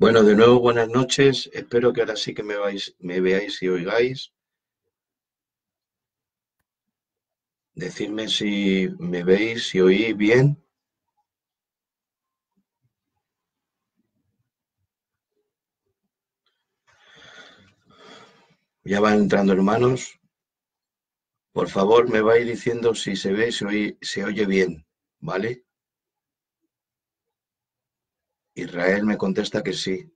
Bueno, de nuevo buenas noches. Espero que ahora sí que me veáis y oigáis. Decidme si me veis y oís bien. Ya van entrando hermanos. Por favor, me vais diciendo si se ve, se oye bien, ¿vale? Israel me contesta que sí.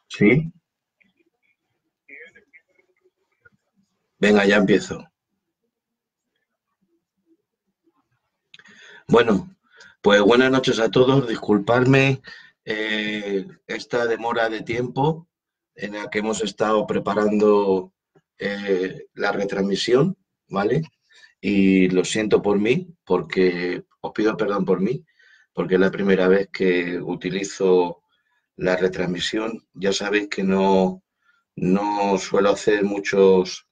¿Sí? Venga, ya empiezo. Bueno, pues buenas noches a todos. Disculpadme esta demora de tiempo en la que hemos estado preparando la retransmisión, ¿vale? Y lo siento por mí, porque os pido perdón por mí, porque es la primera vez que utilizo la retransmisión. Ya sabéis que no suelo hacer muchos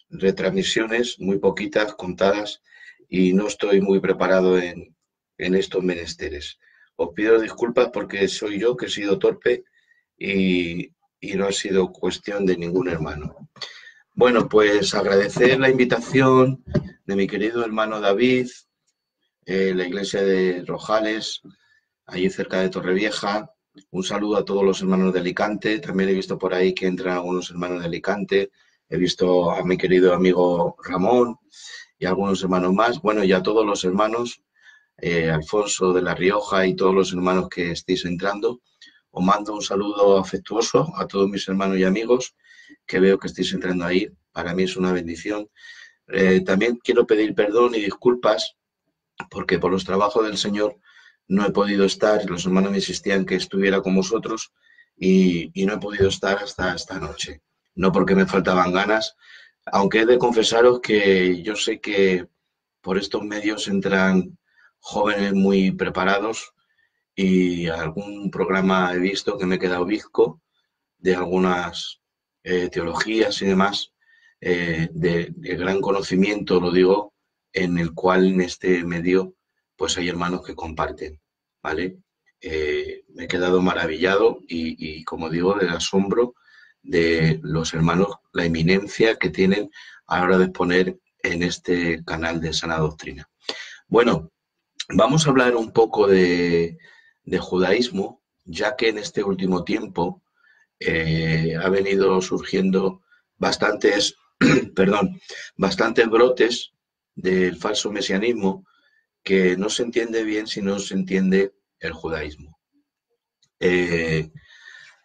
retransmisiones, muy poquitas, contadas, y no estoy muy preparado en estos menesteres. Os pido disculpas porque soy yo que he sido torpe y no ha sido cuestión de ningún hermano. Bueno, pues agradecer la invitación de mi querido hermano David, la iglesia de Rojales, allí cerca de Torrevieja. Un saludo a todos los hermanos de Alicante. También he visto por ahí que entran algunos hermanos de Alicante. He visto a mi querido amigo Ramón y algunos hermanos más. Bueno, y a todos los hermanos, Alfonso de La Rioja y todos los hermanos que estéis entrando. Os mando un saludo afectuoso a todos mis hermanos y amigos que veo que estáis entrando ahí. Para mí es una bendición. También quiero pedir perdón y disculpas porque por los trabajos del Señor no he podido estar. Los hermanos me insistían que estuviera con vosotros y no he podido estar hasta esta noche. No porque me faltaban ganas, aunque he de confesaros que yo sé que por estos medios entran jóvenes muy preparados y algún programa he visto que me he quedado bizco de algunas teologías y demás, de gran conocimiento, lo digo, en el cual en este medio pues hay hermanos que comparten, ¿vale? Me he quedado maravillado y, como digo, del asombro de los hermanos, la eminencia que tienen a la hora de exponer en este canal de Sana Doctrina. Bueno, vamos a hablar un poco de judaísmo, ya que en este último tiempo ha venido surgiendo bastantes, perdón, bastantes brotes del falso mesianismo que no se entiende bien si no se entiende el judaísmo. Eh,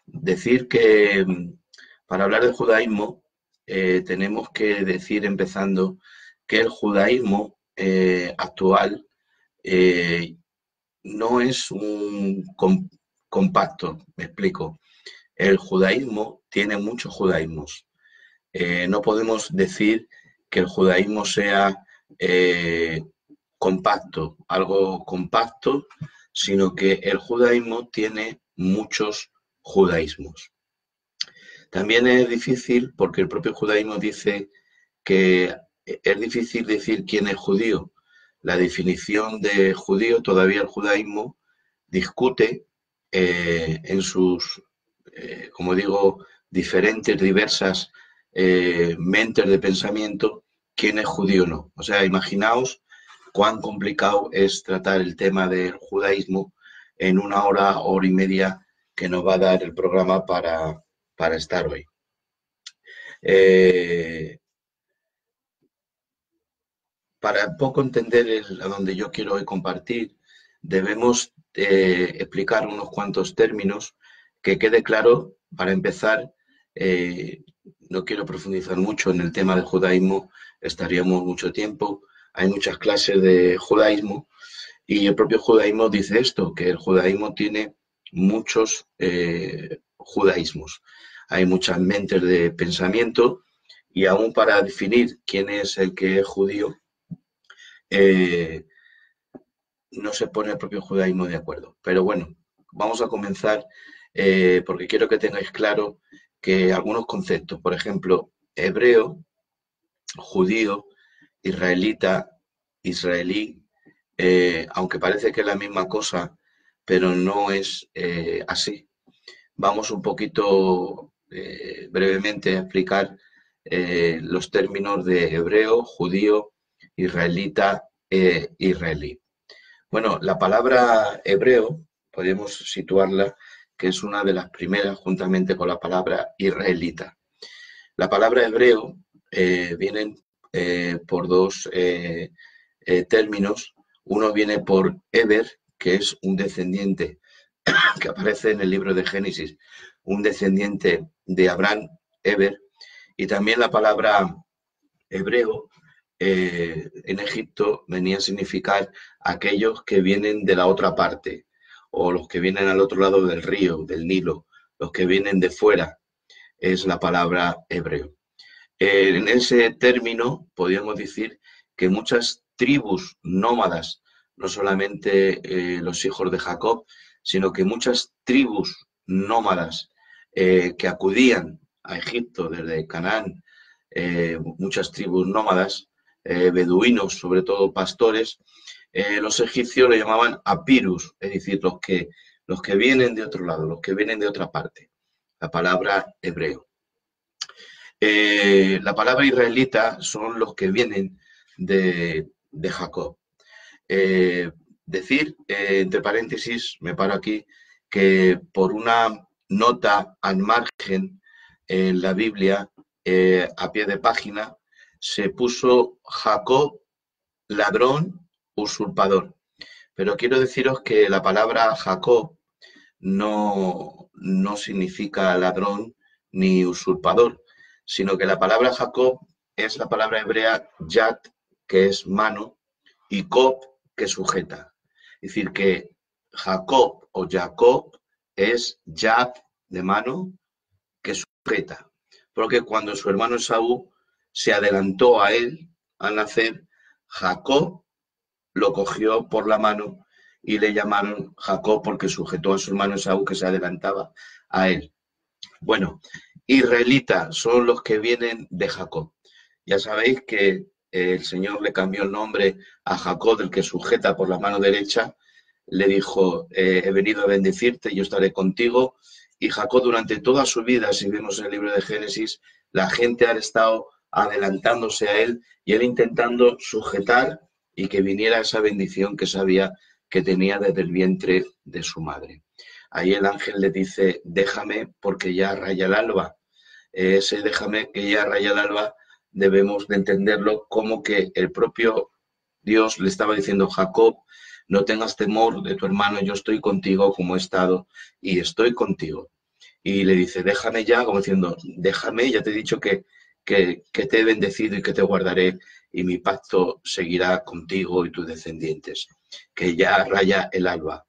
Decir que para hablar del judaísmo tenemos que decir, empezando, que el judaísmo actual no es un compacto, me explico. El judaísmo tiene muchos judaísmos. No podemos decir que el judaísmo sea eh, compacto, algo compacto, sino que el judaísmo tiene muchos judaísmos. También es difícil, porque el propio judaísmo dice que es difícil decir quién es judío. La definición de judío, todavía el judaísmo discute en sus, como digo, diferentes, diversas mentes de pensamiento, quién es judío o no. O sea, imaginaos cuán complicado es tratar el tema del judaísmo en una hora, hora y media que nos va a dar el programa para estar hoy. Eh, para un poco entender a donde yo quiero hoy compartir, debemos explicar unos cuantos términos que quede claro. Para empezar, no quiero profundizar mucho en el tema del judaísmo, estaríamos mucho tiempo. Hay muchas clases de judaísmo y el propio judaísmo dice esto, que el judaísmo tiene muchos judaísmos. Hay muchas mentes de pensamiento y aún para definir quién es el que es judío, eh, no se pone el propio judaísmo de acuerdo. Pero bueno, vamos a comenzar porque quiero que tengáis claro que algunos conceptos, por ejemplo, hebreo, judío, israelita, israelí, aunque parece que es la misma cosa, pero no es así. Vamos un poquito brevemente a explicar los términos de hebreo, judío, israelita e israelí. Bueno, la palabra hebreo, podemos situarla, que es una de las primeras, juntamente con la palabra israelita. La palabra hebreo viene por dos términos. Uno viene por Eber, que es un descendiente que aparece en el libro de Génesis, un descendiente de Abraham, Eber, y también la palabra hebreo en Egipto venía a significar aquellos que vienen de la otra parte, o los que vienen al otro lado del río, del Nilo, los que vienen de fuera, es la palabra hebreo. En ese término podríamos decir que muchas tribus nómadas, no solamente los hijos de Jacob, sino que muchas tribus nómadas que acudían a Egipto desde Canaán, muchas tribus nómadas, beduinos, sobre todo pastores, los egipcios lo llamaban apirus, es decir, los que vienen de otro lado, los que vienen de otra parte, la palabra hebreo. La palabra israelita son los que vienen de Jacob. Decir, entre paréntesis, me paro aquí, que por una nota al margen en la Biblia, a pie de página, se puso Jacob, ladrón, usurpador. Pero quiero deciros que la palabra Jacob no significa ladrón ni usurpador, sino que la palabra Jacob es la palabra hebrea yad, que es mano, y Cob, que sujeta. Es decir, que Jacob o Jacob es yad, de mano, que sujeta. Porque cuando su hermano Esaú se adelantó a él al nacer, Jacob lo cogió por la mano y le llamaron Jacob porque sujetó a su hermano Esaú que se adelantaba a él. Bueno, israelitas son los que vienen de Jacob. Ya sabéis que el Señor le cambió el nombre a Jacob, el que sujeta por la mano derecha. Le dijo, he venido a bendecirte, yo estaré contigo. Y Jacob durante toda su vida, si vemos en el libro de Génesis, la gente ha estado adelantándose a él y él intentando sujetar y que viniera esa bendición que sabía que tenía desde el vientre de su madre. Ahí el ángel le dice, déjame porque ya raya el alba. Ese déjame que ya raya el alba debemos de entenderlo como que el propio Dios le estaba diciendo, Jacob, no tengas temor de tu hermano, yo estoy contigo como he estado y estoy contigo. Y le dice, déjame ya, como diciendo, déjame, ya te he dicho que te he bendecido y que te guardaré y mi pacto seguirá contigo y tus descendientes, que ya raya el alba.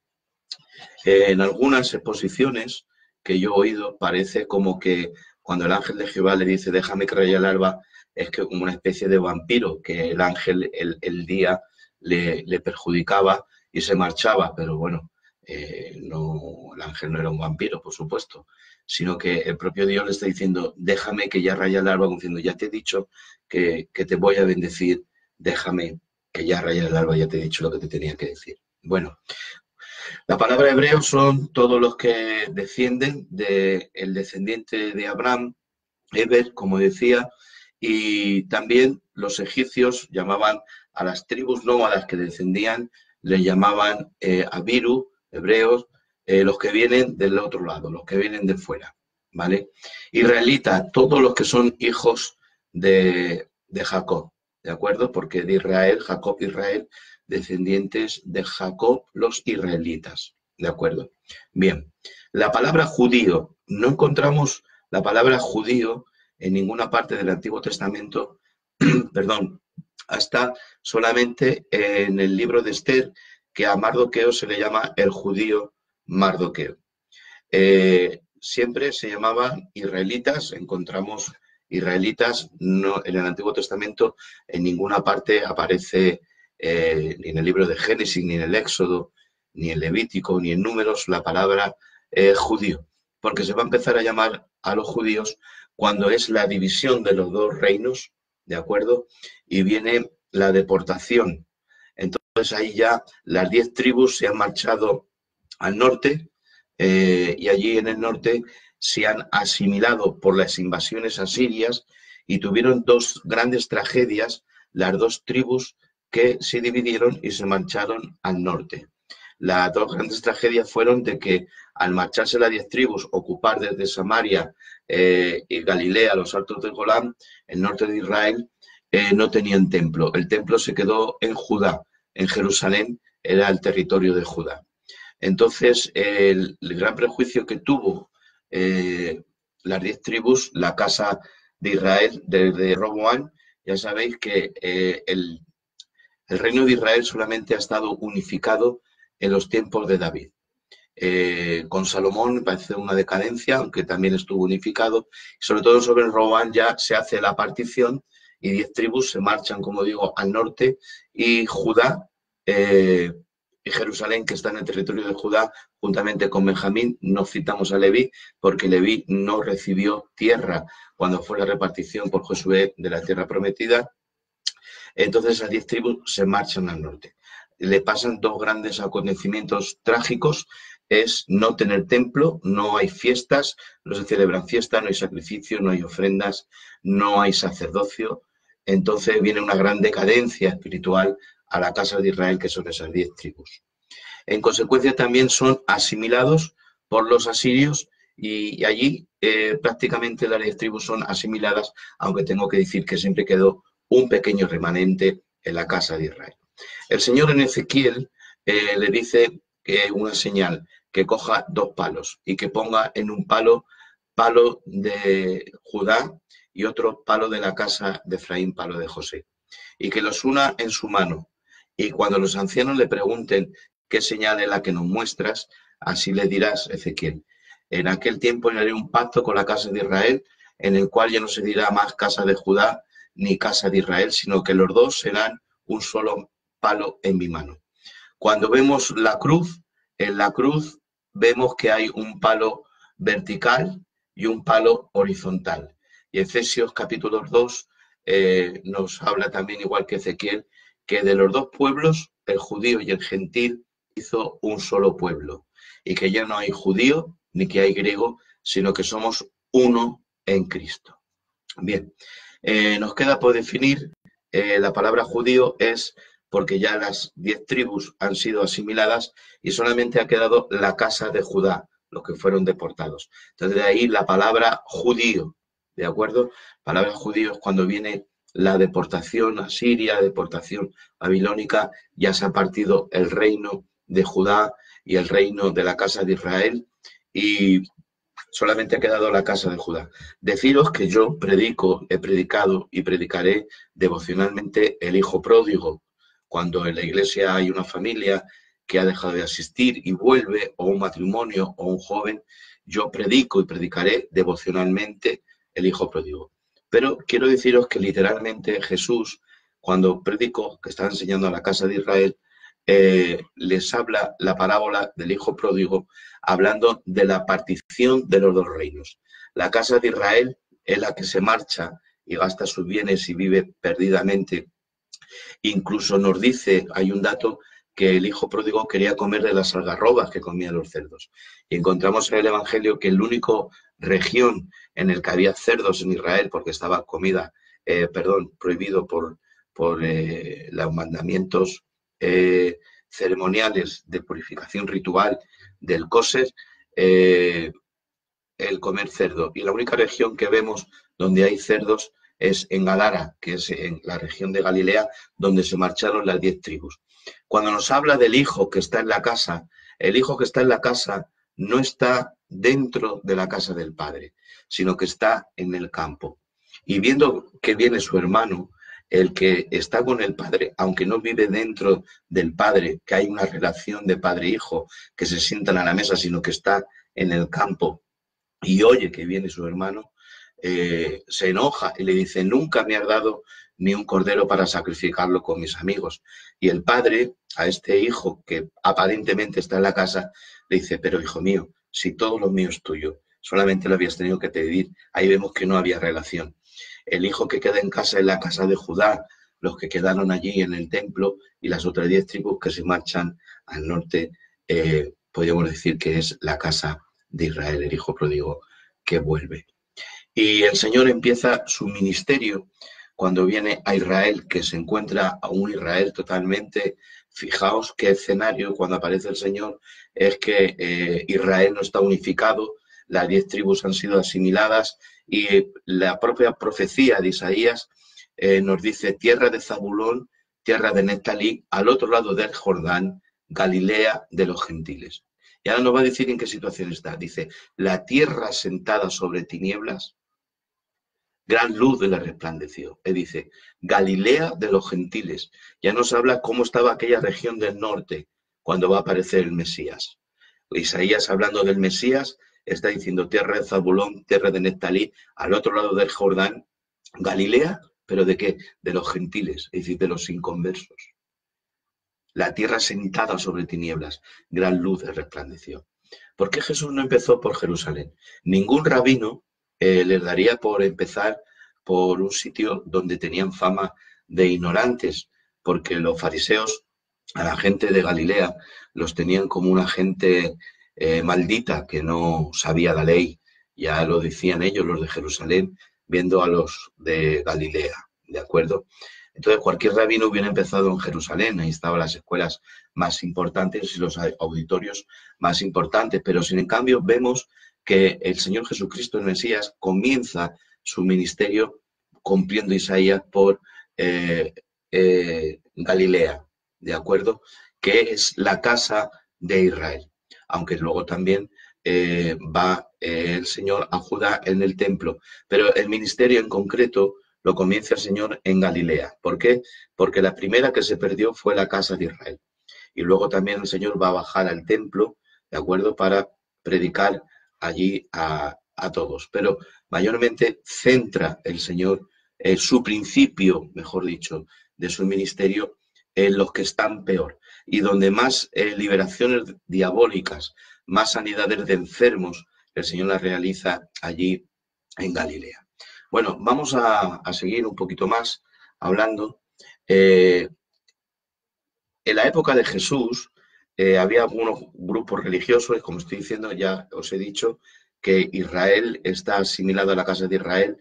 En algunas exposiciones que yo he oído parece como que cuando el ángel de Jehová le dice déjame que raye el alba, es que como una especie de vampiro, que el ángel el día le perjudicaba y se marchaba, pero bueno, no, el ángel no era un vampiro, por supuesto, sino que el propio Dios le está diciendo déjame que ya raya el alba, diciendo ya te he dicho que te voy a bendecir, déjame que ya raya el alba, ya te he dicho lo que te tenía que decir. Bueno, la palabra hebreo son todos los que descienden del descendiente de Abraham, Eber, como decía, y también los egipcios llamaban a las tribus nómadas que descendían, les llamaban Abiru, hebreos, los que vienen del otro lado, los que vienen de fuera, ¿vale? Israelita, todos los que son hijos de Jacob, ¿de acuerdo? Porque de Israel, Jacob, Israel, descendientes de Jacob, los israelitas, ¿de acuerdo? Bien, la palabra judío, no encontramos la palabra judío en ninguna parte del Antiguo Testamento, perdón, hasta solamente en el libro de Esther, que a Mardoqueo se le llama el judío Mardoqueo. Siempre se llamaban israelitas, encontramos israelitas, no, en el Antiguo Testamento en ninguna parte aparece ni en el libro de Génesis, ni en el Éxodo, ni en Levítico, ni en Números la palabra judío, porque se va a empezar a llamar a los judíos cuando es la división de los dos reinos, ¿de acuerdo? Y viene la deportación. Entonces, Entonces ahí ya las 10 tribus se han marchado al norte y allí en el norte se han asimilado por las invasiones asirias y tuvieron dos grandes tragedias, las dos tribus que se dividieron y se marcharon al norte. Las dos grandes tragedias fueron de que al marcharse las 10 tribus, ocupar desde Samaria y Galilea, los altos de Golán, el norte de Israel, no tenían templo. El templo se quedó en Judá, en Jerusalén, era el territorio de Judá. Entonces, el gran prejuicio que tuvo las 10 tribus, la casa de Israel, desde Roboam, ya sabéis que el reino de Israel solamente ha estado unificado en los tiempos de David. Con Salomón parece una decadencia, aunque también estuvo unificado. Sobre todo sobre Roboam ya se hace la partición y 10 tribus se marchan, como digo, al norte y Judá y Jerusalén, que está en el territorio de Judá, juntamente con Benjamín. No citamos a Leví porque Leví no recibió tierra cuando fue la repartición por Josué de la tierra prometida. Entonces las 10 tribus se marchan al norte. Le pasan dos grandes acontecimientos trágicos, es no tener templo, no hay fiestas, no se celebran fiestas, no hay sacrificio, no hay ofrendas, no hay sacerdocio. Entonces viene una gran decadencia espiritual a la casa de Israel, que son esas 10 tribus. En consecuencia también son asimilados por los asirios y allí prácticamente las 10 tribus son asimiladas, aunque tengo que decir que siempre quedó un pequeño remanente en la casa de Israel. El Señor en Ezequiel le dice que una señal, que coja 2 palos y que ponga en un palo de Judá y otro palo de la casa de Efraín, palo de José, y que los una en su mano. Y cuando los ancianos le pregunten qué señal es la que nos muestras, así le dirás, Ezequiel: en aquel tiempo haré un pacto con la casa de Israel, en el cual ya no se dirá más casa de Judá ni casa de Israel, sino que los dos serán un solo palo en mi mano. Cuando vemos la cruz, en la cruz vemos que hay un palo vertical y un palo horizontal. Y Efesios capítulo 2 nos habla también, igual que Ezequiel, que de los dos pueblos, el judío y el gentil, hizo un solo pueblo. Y que ya no hay judío ni que hay griego, sino que somos uno en Cristo. Bien, nos queda por definir, la palabra judío es porque ya las 10 tribus han sido asimiladas y solamente ha quedado la casa de Judá, los que fueron deportados. Entonces de ahí la palabra judío, ¿de acuerdo? Palabra judío es cuando viene la deportación a Siria, deportación babilónica, ya se ha partido el reino de Judá y el reino de la casa de Israel y solamente ha quedado la casa de Judá. Deciros que yo predico, he predicado y predicaré devocionalmente el hijo pródigo. Cuando en la iglesia hay una familia que ha dejado de asistir y vuelve, o un matrimonio o un joven, yo predico y predicaré devocionalmente el hijo pródigo. Pero quiero deciros que literalmente Jesús, cuando predicó, que estaba enseñando a la casa de Israel, les habla la parábola del hijo pródigo, hablando de la partición de los dos reinos. La casa de Israel es la que se marcha y gasta sus bienes y vive perdidamente. Incluso nos dice, hay un dato, que el hijo pródigo quería comer de las algarrobas que comían los cerdos. Y encontramos en el Evangelio que el único región en el que había cerdos en Israel, porque estaba prohibido por los mandamientos ceremoniales de purificación ritual del kosher, el comer cerdo. Y la única región que vemos donde hay cerdos es en Gadara, que es en la región de Galilea, donde se marcharon las 10 tribus. Cuando nos habla del hijo que está en la casa, el hijo que está en la casa no está dentro de la casa del padre, sino que está en el campo. Y viendo que viene su hermano, el que está con el padre, aunque no vive dentro del padre, que hay una relación de padre-hijo, que se sientan a la mesa, sino que está en el campo y oye que viene su hermano, se enoja y le dice: nunca me has dado ni un cordero para sacrificarlo con mis amigos. Y el padre, a este hijo que aparentemente está en la casa, le dice: pero hijo mío, si todo lo mío es tuyo, solamente lo habías tenido que pedir. Ahí vemos que no había relación. El hijo que queda en casa es la casa de Judá, los que quedaron allí en el templo y las otras 10 tribus que se marchan al norte, podríamos decir que es la casa de Israel, el hijo pródigo que vuelve. Y el Señor empieza su ministerio cuando viene a Israel, que se encuentra a un Israel totalmente. Fijaos qué escenario cuando aparece el Señor es que Israel no está unificado, las 10 tribus han sido asimiladas y la propia profecía de Isaías nos dice tierra de Zabulón, tierra de Neftalí, al otro lado del Jordán, Galilea de los gentiles. Y ahora nos va a decir en qué situación está. Dice, la tierra sentada sobre tinieblas, gran luz le resplandeció. Él dice, Galilea de los gentiles. Ya nos habla cómo estaba aquella región del norte cuando va a aparecer el Mesías. Isaías, hablando del Mesías, está diciendo tierra de Zabulón, tierra de Neftalí, al otro lado del Jordán, Galilea, ¿pero de qué? De los gentiles, es decir, de los inconversos. La tierra sentada sobre tinieblas, gran luz resplandeció. ¿Por qué Jesús no empezó por Jerusalén? Ningún rabino les daría por empezar por un sitio donde tenían fama de ignorantes, porque los fariseos a la gente de Galilea los tenían como una gente maldita que no sabía la ley. Ya lo decían ellos, los de Jerusalén, viendo a los de Galilea, ¿de acuerdo? Entonces cualquier rabino hubiera empezado en Jerusalén, ahí estaban las escuelas más importantes y los auditorios más importantes, pero sin en cambio vemos que el Señor Jesucristo, el Mesías, comienza su ministerio cumpliendo Isaías por Galilea, ¿de acuerdo? Que es la casa de Israel, aunque luego también va el Señor a Judá en el templo, pero el ministerio en concreto lo comienza el Señor en Galilea. ¿Por qué? Porque la primera que se perdió fue la casa de Israel. Y luego también el Señor va a bajar al templo, ¿de acuerdo? Para predicar allí a todos. Pero mayormente centra el Señor su principio, mejor dicho, de su ministerio en los que están peor. Y donde más liberaciones diabólicas, más sanidades de enfermos, el Señor las realiza allí en Galilea. Bueno, vamos a seguir un poquito más hablando. En la época de Jesús había algunos grupos religiosos, como estoy diciendo, ya os he dicho, que Israel está asimilado a la casa de Israel,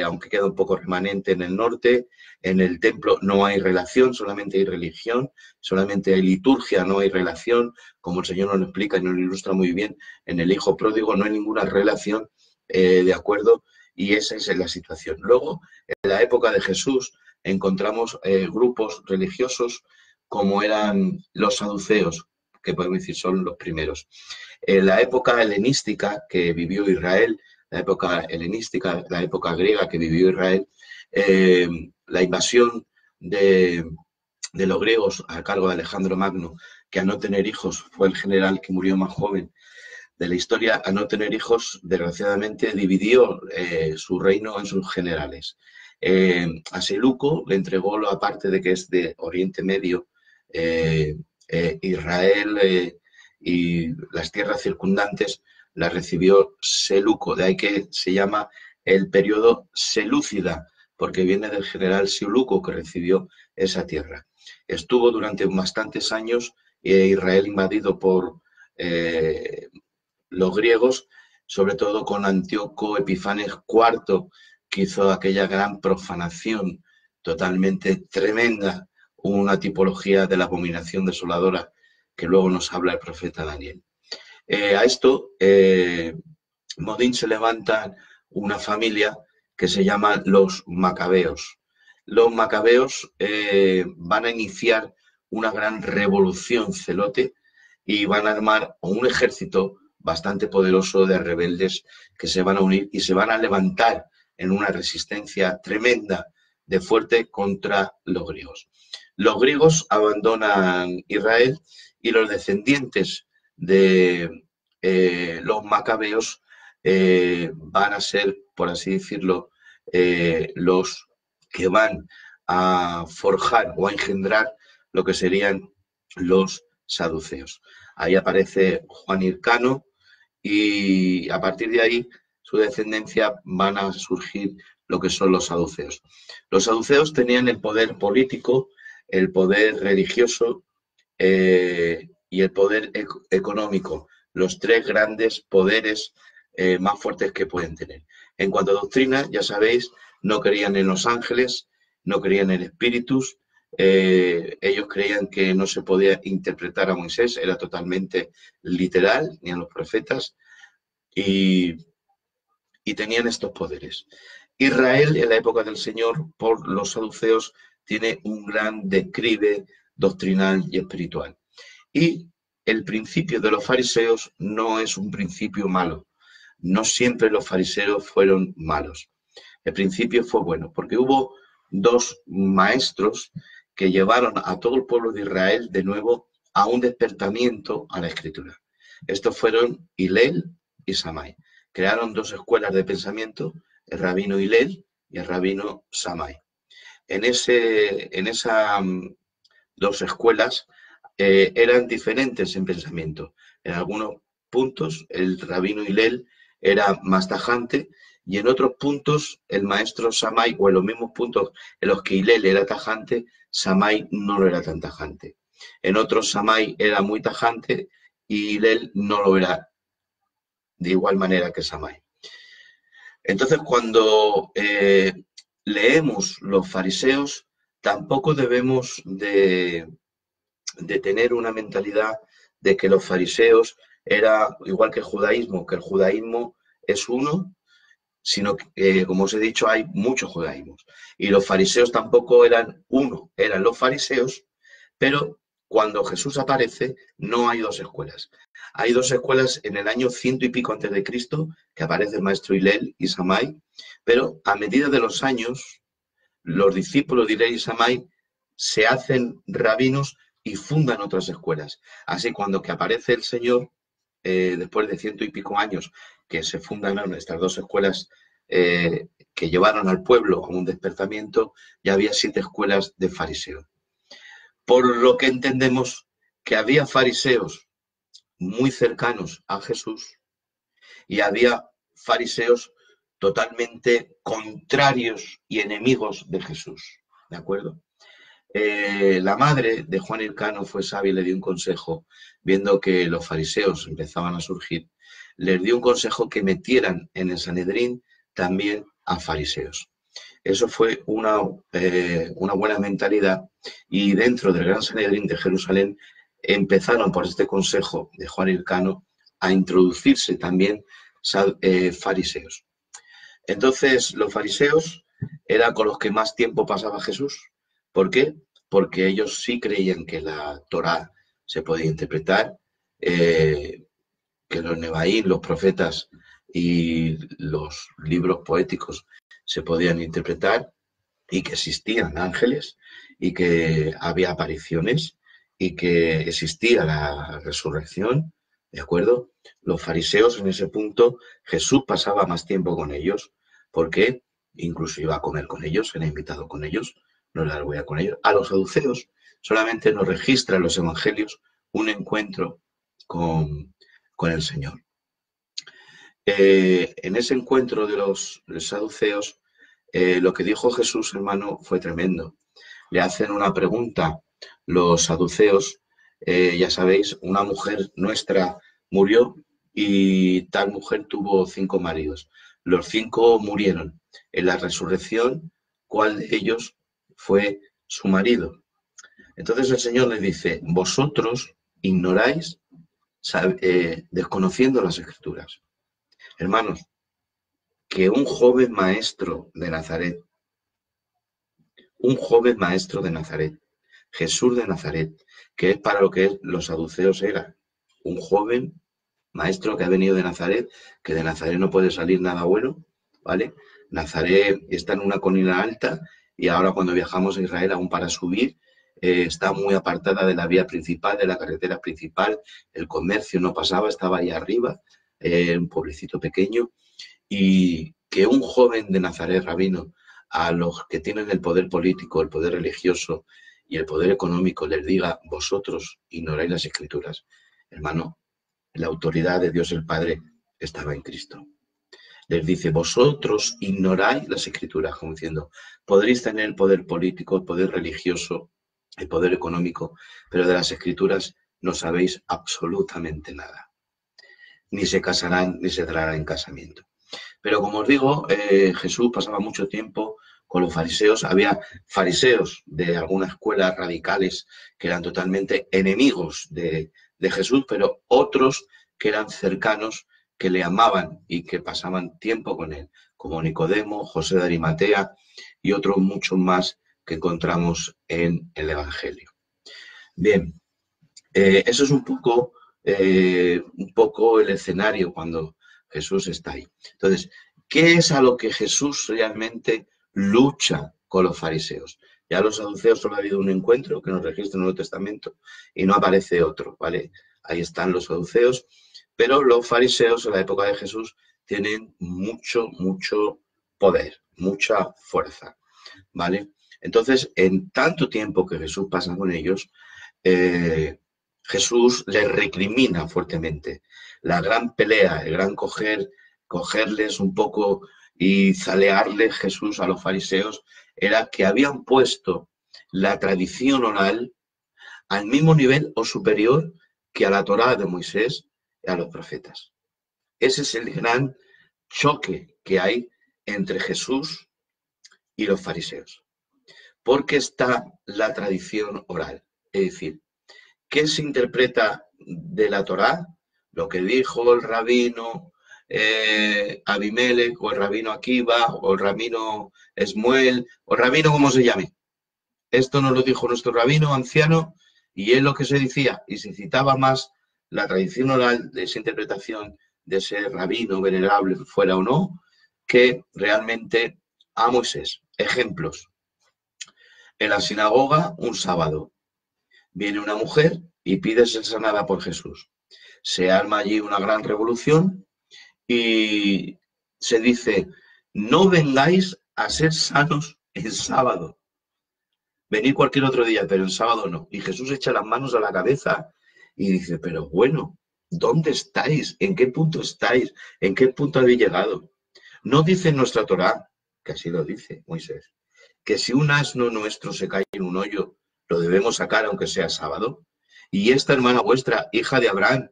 aunque queda un poco remanente en el norte. En el templo no hay relación, solamente hay religión, solamente hay liturgia, no hay relación. Como el Señor nos lo explica y nos lo ilustra muy bien, en el Hijo Pródigo no hay ninguna relación, ¿de acuerdo? Y esa es la situación. Luego, en la época de Jesús, encontramos grupos religiosos como eran los saduceos, que podemos decir son los primeros. En la época helenística que vivió Israel, la época helenística, la época griega que vivió Israel, la invasión de los griegos a cargo de Alejandro Magno, que al no tener hijos fue el general que murió más joven de la historia, a no tener hijos, desgraciadamente dividió su reino en sus generales. A Seleuco le entregó, aparte de que es de Oriente Medio, Israel y las tierras circundantes, las recibió Seleuco, de ahí que se llama el periodo selúcida, porque viene del general Seleuco que recibió esa tierra. Estuvo durante bastantes años Israel invadido por los griegos, sobre todo con Antíoco Epifanes IV, que hizo aquella gran profanación totalmente tremenda, una tipología de la abominación desoladora que luego nos habla el profeta Daniel. A esto, Modín se levanta una familia que se llama los Macabeos. Los Macabeos van a iniciar una gran revolución celote y van a armar un ejército bastante poderoso de rebeldes que se van a unir y se van a levantar en una resistencia tremenda de fuerte contra los griegos. Los griegos abandonan Israel y los descendientes de los macabeos van a ser, por así decirlo, los que van a forjar o a engendrar lo que serían los saduceos. Ahí aparece Juan Hircano y a partir de ahí su descendencia van a surgir lo que son los saduceos. Los saduceos tenían el poder político, el poder religioso y el poder económico, los tres grandes poderes más fuertes que pueden tener. En cuanto a doctrina, ya sabéis, no creían en los ángeles, no creían en espíritus, ellos creían que no se podía interpretar a Moisés, era totalmente literal, ni a los profetas, y tenían estos poderes. Israel, en la época del Señor, por los saduceos, tiene un gran declive doctrinal y espiritual. Y el principio de los fariseos no es un principio malo. No siempre los fariseos fueron malos. El principio fue bueno, porque hubo dos maestros que llevaron a todo el pueblo de Israel de nuevo a un despertamiento a la Escritura. Estos fueron Hillel y Shammai. Crearon dos escuelas de pensamiento, el rabino Hillel y el rabino Shammai. En esas dos escuelas eran diferentes en pensamiento. En algunos puntos el rabino Hillel era más tajante y en otros puntos el maestro Shammai, o en los mismos puntos en los que Hillel era tajante, Shammai no lo era tan tajante. En otros Shammai era muy tajante y Hillel no lo era de igual manera que Shammai. Entonces, cuando leemos los fariseos, tampoco debemos de tener una mentalidad de que los fariseos era igual que el judaísmo es uno, sino que, como os he dicho, hay muchos judaísmos. Y los fariseos tampoco eran uno, eran los fariseos, pero cuando Jesús aparece, no hay dos escuelas. Hay dos escuelas en el año 100 y pico antes de Cristo, que aparece el maestro Hillel y Shammai, pero a medida de los años, los discípulos de Hillel y Shammai se hacen rabinos y fundan otras escuelas. Así, cuando que aparece el Señor, después de 100 y pico años, que se fundan estas dos escuelas que llevaron al pueblo a un despertamiento, ya había 7 escuelas de fariseos. Por lo que entendemos que había fariseos muy cercanos a Jesús y había fariseos totalmente contrarios y enemigos de Jesús. ¿De acuerdo? La madre de Juan Elcano fue sabia y le dio un consejo, viendo que los fariseos empezaban a surgir, les dio un consejo que metieran en el Sanedrín también a fariseos. Eso fue una buena mentalidad y dentro del Gran Sanedrín de Jerusalén empezaron por este consejo de Juan Elcano a introducirse también fariseos. Entonces los fariseos eran con los que más tiempo pasaba Jesús. ¿Por qué? Porque ellos sí creían que la Torá se podía interpretar, que los Nebaín, los profetas y los libros poéticos se podían interpretar y que existían ángeles y que había apariciones y que existía la resurrección, ¿de acuerdo? Los fariseos en ese punto, Jesús pasaba más tiempo con ellos, porque incluso iba a comer con ellos, era invitado con ellos, no la voy a con ellos. A los saduceos solamente nos registran los evangelios un encuentro con el Señor. En ese encuentro de los saduceos, lo que dijo Jesús, hermano, fue tremendo. Le hacen una pregunta los saduceos, ya sabéis, una mujer nuestra murió y tal mujer tuvo 5 maridos. Los 5 murieron. En la resurrección, ¿cuál de ellos fue su marido? Entonces el Señor les dice, vosotros ignoráis, desconociendo las Escrituras. Hermanos, que un joven maestro de Nazaret, Jesús de Nazaret, que es para lo que los saduceos eran, un joven maestro que ha venido de Nazaret, que de Nazaret no puede salir nada bueno, ¿vale? Nazaret está en una colina alta y ahora cuando viajamos a Israel, aún para subir, está muy apartada de la vía principal, de la carretera principal, el comercio no pasaba, estaba ahí arriba, un pueblecito pequeño, y que un joven de Nazaret, rabino, a los que tienen el poder político, el poder religioso y el poder económico les diga, vosotros ignoráis las Escrituras. Hermano, la autoridad de Dios el Padre estaba en Cristo. les dice, vosotros ignoráis las Escrituras, como diciendo, podréis tener el poder político, el poder religioso, el poder económico, pero de las Escrituras no sabéis absolutamente nada. Ni se casarán, ni se darán en casamiento. Pero como os digo, Jesús pasaba mucho tiempo con los fariseos. Había fariseos de algunas escuelas radicales que eran totalmente enemigos de Jesús, pero otros que eran cercanos, que le amaban y que pasaban tiempo con él, como Nicodemo, José de Arimatea y otros muchos más que encontramos en el Evangelio. Bien, eso es un poco el escenario cuando Jesús está ahí. Entonces, ¿qué es a lo que Jesús realmente lucha con los fariseos? Ya los saduceos solo ha habido un encuentro que nos registra en el Nuevo Testamento y no aparece otro, ¿vale? Ahí están los saduceos, pero los fariseos en la época de Jesús tienen mucho poder, mucha fuerza, ¿vale? Entonces, en tanto tiempo que Jesús pasa con ellos, Jesús les recrimina fuertemente. La gran pelea, el gran cogerles un poco y zalearles Jesús a los fariseos, era que habían puesto la tradición oral al mismo nivel o superior que a la Torá de Moisés y a los profetas. Ese es el gran choque que hay entre Jesús y los fariseos. Porque está la tradición oral. Es decir, ¿qué se interpreta de la Torá? Lo que dijo el rabino Abimelech, o el rabino Akiva, o el rabino Esmuel, o el rabino como se llame. Esto nos lo dijo nuestro rabino anciano y es lo que se decía. Y se citaba más la tradición oral de esa interpretación de ese rabino venerable, fuera o no, que realmente a Moisés. Ejemplos. En la sinagoga, un sábado, viene una mujer y pide ser sanada por Jesús. Se arma allí una gran revolución y se dice, no vengáis a ser sanos en sábado. Venid cualquier otro día, pero en sábado no. Y Jesús echa las manos a la cabeza y dice, pero bueno, ¿dónde estáis? ¿En qué punto estáis? ¿En qué punto habéis llegado? No dice nuestra Torá, que así lo dice Moisés, que si un asno nuestro se cae en un hoyo, lo debemos sacar aunque sea sábado. Y esta hermana vuestra, hija de Abraham,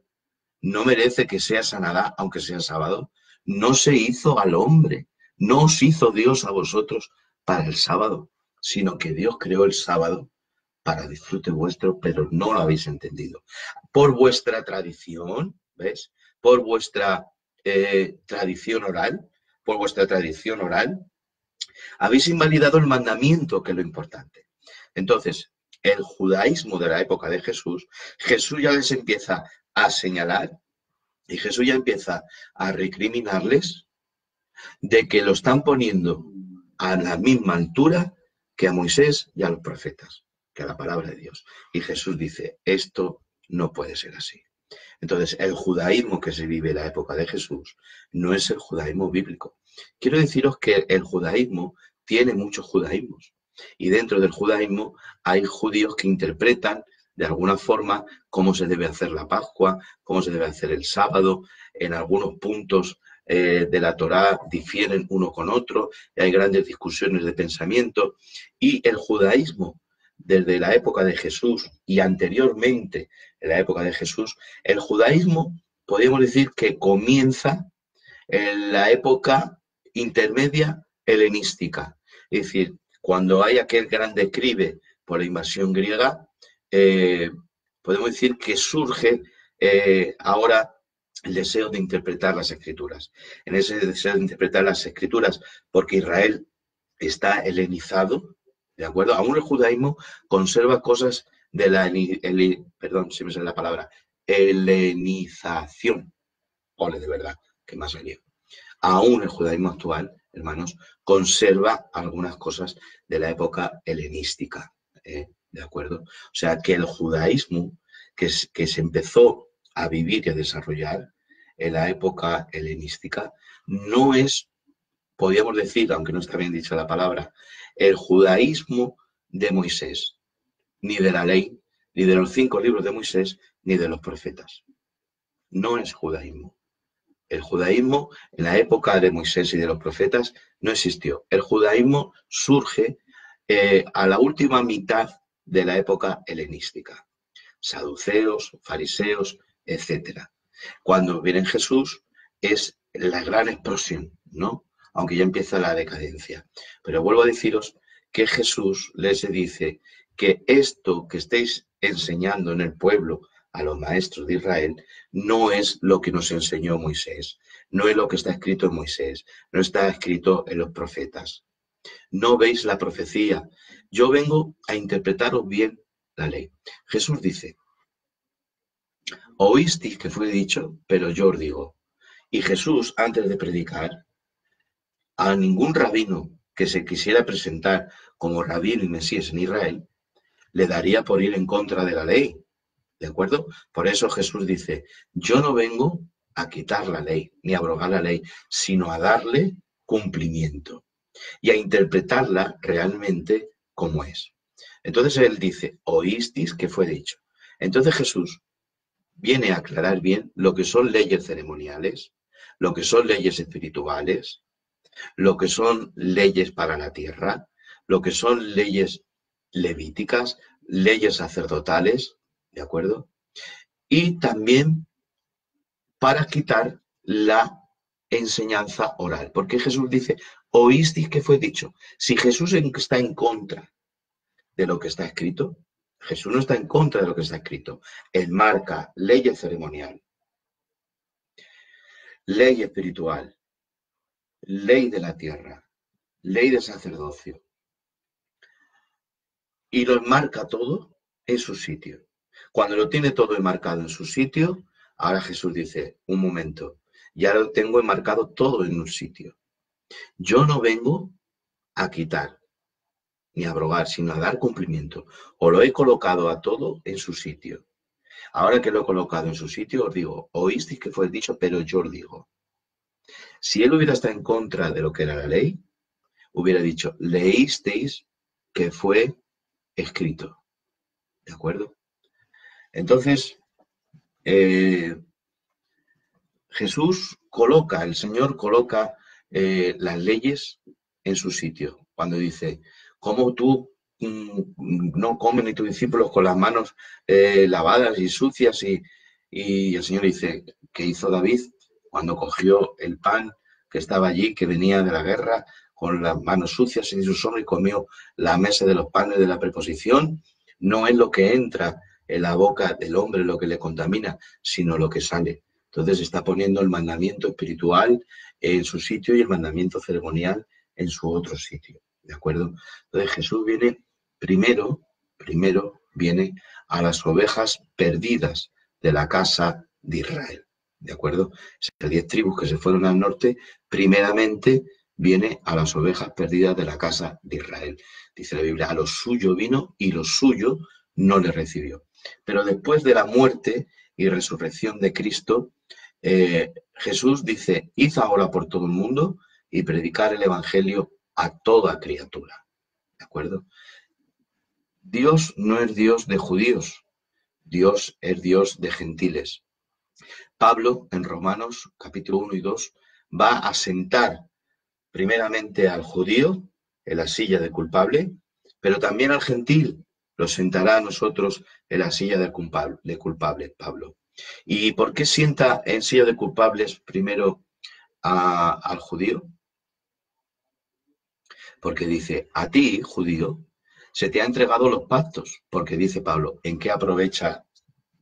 no merece que sea sanada aunque sea sábado. No se hizo al hombre, no os hizo Dios a vosotros para el sábado, sino que Dios creó el sábado para disfrute vuestro, pero no lo habéis entendido. Por vuestra tradición, ¿ves? Por vuestra tradición oral, habéis invalidado el mandamiento, que es lo importante. Entonces, el judaísmo de la época de Jesús, Jesús ya les empieza a señalar y Jesús ya empieza a recriminarles de que lo están poniendo a la misma altura que a Moisés y a los profetas, que a la palabra de Dios. Y Jesús dice, esto no puede ser así. Entonces, el judaísmo que se vive en la época de Jesús no es el judaísmo bíblico. Quiero deciros que el judaísmo tiene muchos judaísmos. Y dentro del judaísmo hay judíos que interpretan de alguna forma cómo se debe hacer la Pascua, cómo se debe hacer el sábado. En algunos puntos de la Torá difieren uno con otro, y hay grandes discusiones de pensamiento. Y el judaísmo, desde la época de Jesús y anteriormente en la época de Jesús, el judaísmo podríamos decir que comienza en la época intermedia helenística. Es decir, cuando hay aquel gran declive por la invasión griega, podemos decir que surge ahora el deseo de interpretar las Escrituras. En ese deseo de interpretar las Escrituras, porque Israel está helenizado, ¿de acuerdo? Aún el judaísmo conserva cosas de la, perdón, si me sale la palabra, helenización. Ole, de verdad, que más salió. Aún el judaísmo actual, hermanos, conserva algunas cosas de la época helenística, ¿de acuerdo? O sea, que el judaísmo que se empezó a vivir y a desarrollar en la época helenística no es, podríamos decir, aunque no está bien dicha la palabra, el judaísmo de Moisés, ni de la ley, ni de los 5 libros de Moisés, ni de los profetas. No es judaísmo. El judaísmo en la época de Moisés y de los profetas no existió. El judaísmo surge a la última mitad de la época helenística. Saduceos, fariseos, etcétera. Cuando viene Jesús es la gran explosión, ¿no? Aunque ya empieza la decadencia. Pero vuelvo a deciros que Jesús les dice que esto que estáis enseñando en el pueblo a los maestros de Israel no es lo que nos enseñó Moisés, no es lo que está escrito en Moisés, no está escrito en los profetas. No veis la profecía. Yo vengo a interpretaros bien la ley. Jesús dice, oísteis que fue dicho, pero yo os digo. Y Jesús, antes de predicar, a ningún rabino que se quisiera presentar como rabino y mesías en Israel, le daría por ir en contra de la ley. ¿De acuerdo? Por eso Jesús dice, yo no vengo a quitar la ley, ni a abrogar la ley, sino a darle cumplimiento y a interpretarla realmente como es. Entonces él dice, oísteis que fue dicho. Entonces Jesús viene a aclarar bien lo que son leyes ceremoniales, lo que son leyes espirituales, lo que son leyes para la tierra, lo que son leyes levíticas, leyes sacerdotales, ¿de acuerdo? Y también para quitar la enseñanza oral. Porque Jesús dice, oísteis que fue dicho. Si Jesús está en contra de lo que está escrito, Jesús no está en contra de lo que está escrito. Él marca ley ceremonial, ley espiritual, ley de la tierra, ley de sacerdocio. Y los marca todo en su sitio. Cuando lo tiene todo enmarcado en su sitio, ahora Jesús dice, un momento, ya lo tengo enmarcado todo en un sitio. Yo no vengo a quitar ni a abrogar, sino a dar cumplimiento. O lo he colocado a todo en su sitio. Ahora que lo he colocado en su sitio, os digo, oísteis que fue dicho, pero yo os digo. Si él hubiera estado en contra de lo que era la ley, hubiera dicho, leísteis que fue escrito. ¿De acuerdo? Entonces, Jesús coloca, el Señor coloca las leyes en su sitio. Cuando dice, ¿cómo tú no comen ni tus discípulos con las manos lavadas y sucias? Y el Señor dice, ¿qué hizo David cuando cogió el pan que estaba allí, que venía de la guerra, con las manos sucias en sus hombros y comió la mesa de los panes de la preposición? No es lo que entra en la boca del hombre lo que le contamina, sino lo que sale. Entonces está poniendo el mandamiento espiritual en su sitio y el mandamiento ceremonial en su otro sitio. ¿De acuerdo? Entonces Jesús viene primero viene a las ovejas perdidas de la casa de Israel. ¿De acuerdo? Esas 10 tribus que se fueron al norte, primeramente viene a las ovejas perdidas de la casa de Israel. Dice la Biblia, a lo suyo vino y lo suyo no le recibió. Pero después de la muerte y resurrección de Cristo, Jesús dice, id ahora por todo el mundo y predicar el evangelio a toda criatura. ¿De acuerdo? Dios no es Dios de judíos, Dios es Dios de gentiles. Pablo, en Romanos capítulo 1 y 2, va a sentar primeramente al judío en la silla de culpable, pero también al gentil lo sentará a nosotros en la silla de culpable, Pablo. ¿Y por qué sienta en silla de culpables primero al judío? Porque dice, a ti, judío, se te ha entregado los pactos, porque dice Pablo, ¿en qué aprovecha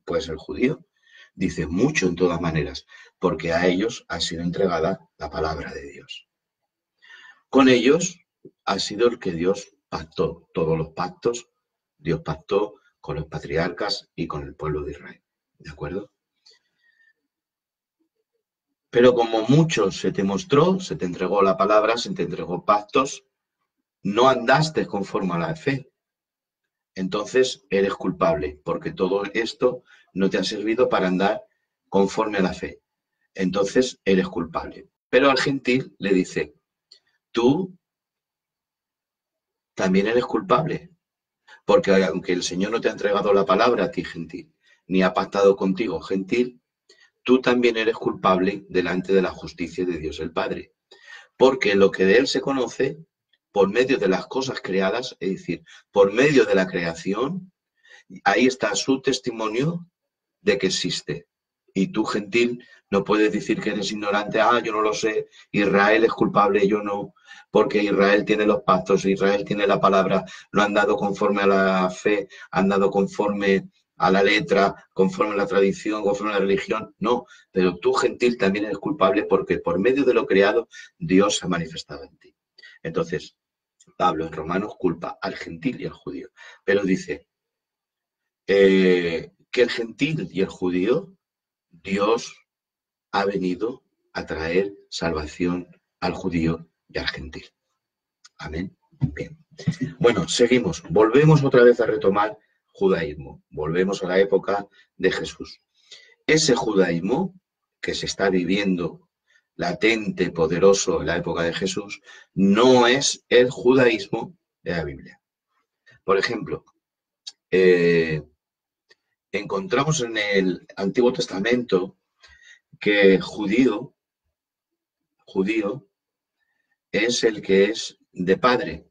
pues el judío? Dice, mucho en todas maneras, porque a ellos ha sido entregada la palabra de Dios. Con ellos ha sido el que Dios pactó, todos los pactos, Dios pactó con los patriarcas y con el pueblo de Israel. ¿De acuerdo? Pero como mucho se te mostró, se te entregó la palabra, se te entregó pactos, no andaste conforme a la fe. Entonces eres culpable, porque todo esto no te ha servido para andar conforme a la fe. Entonces eres culpable. Pero al gentil le dice, tú también eres culpable, porque aunque el Señor no te ha entregado la palabra a ti, gentil, ni ha pactado contigo, gentil, tú también eres culpable delante de la justicia de Dios el Padre. Porque lo que de Él se conoce, por medio de las cosas creadas, es decir, por medio de la creación, ahí está su testimonio de que existe. Y tú, gentil, no puedes decir que eres ignorante. Yo no lo sé, Israel es culpable, yo no, porque Israel tiene los pactos, Israel tiene la palabra, lo han dado conforme a la fe, han dado conforme a la letra, conforme a la tradición, conforme a la religión. No, pero tú, gentil, también eres culpable porque por medio de lo creado, Dios se ha manifestado en ti. Entonces, Pablo en Romanos culpa al gentil y al judío, pero dice que el gentil y el judío, Dios ha venido a traer salvación al judío y al gentil. Amén. Bien. Bueno, seguimos. Volvemos otra vez a retomar judaísmo. Volvemos a la época de Jesús. Ese judaísmo que se está viviendo latente, poderoso en la época de Jesús, no es el judaísmo de la Biblia. Por ejemplo, encontramos en el Antiguo Testamento que judío es el que es de padre,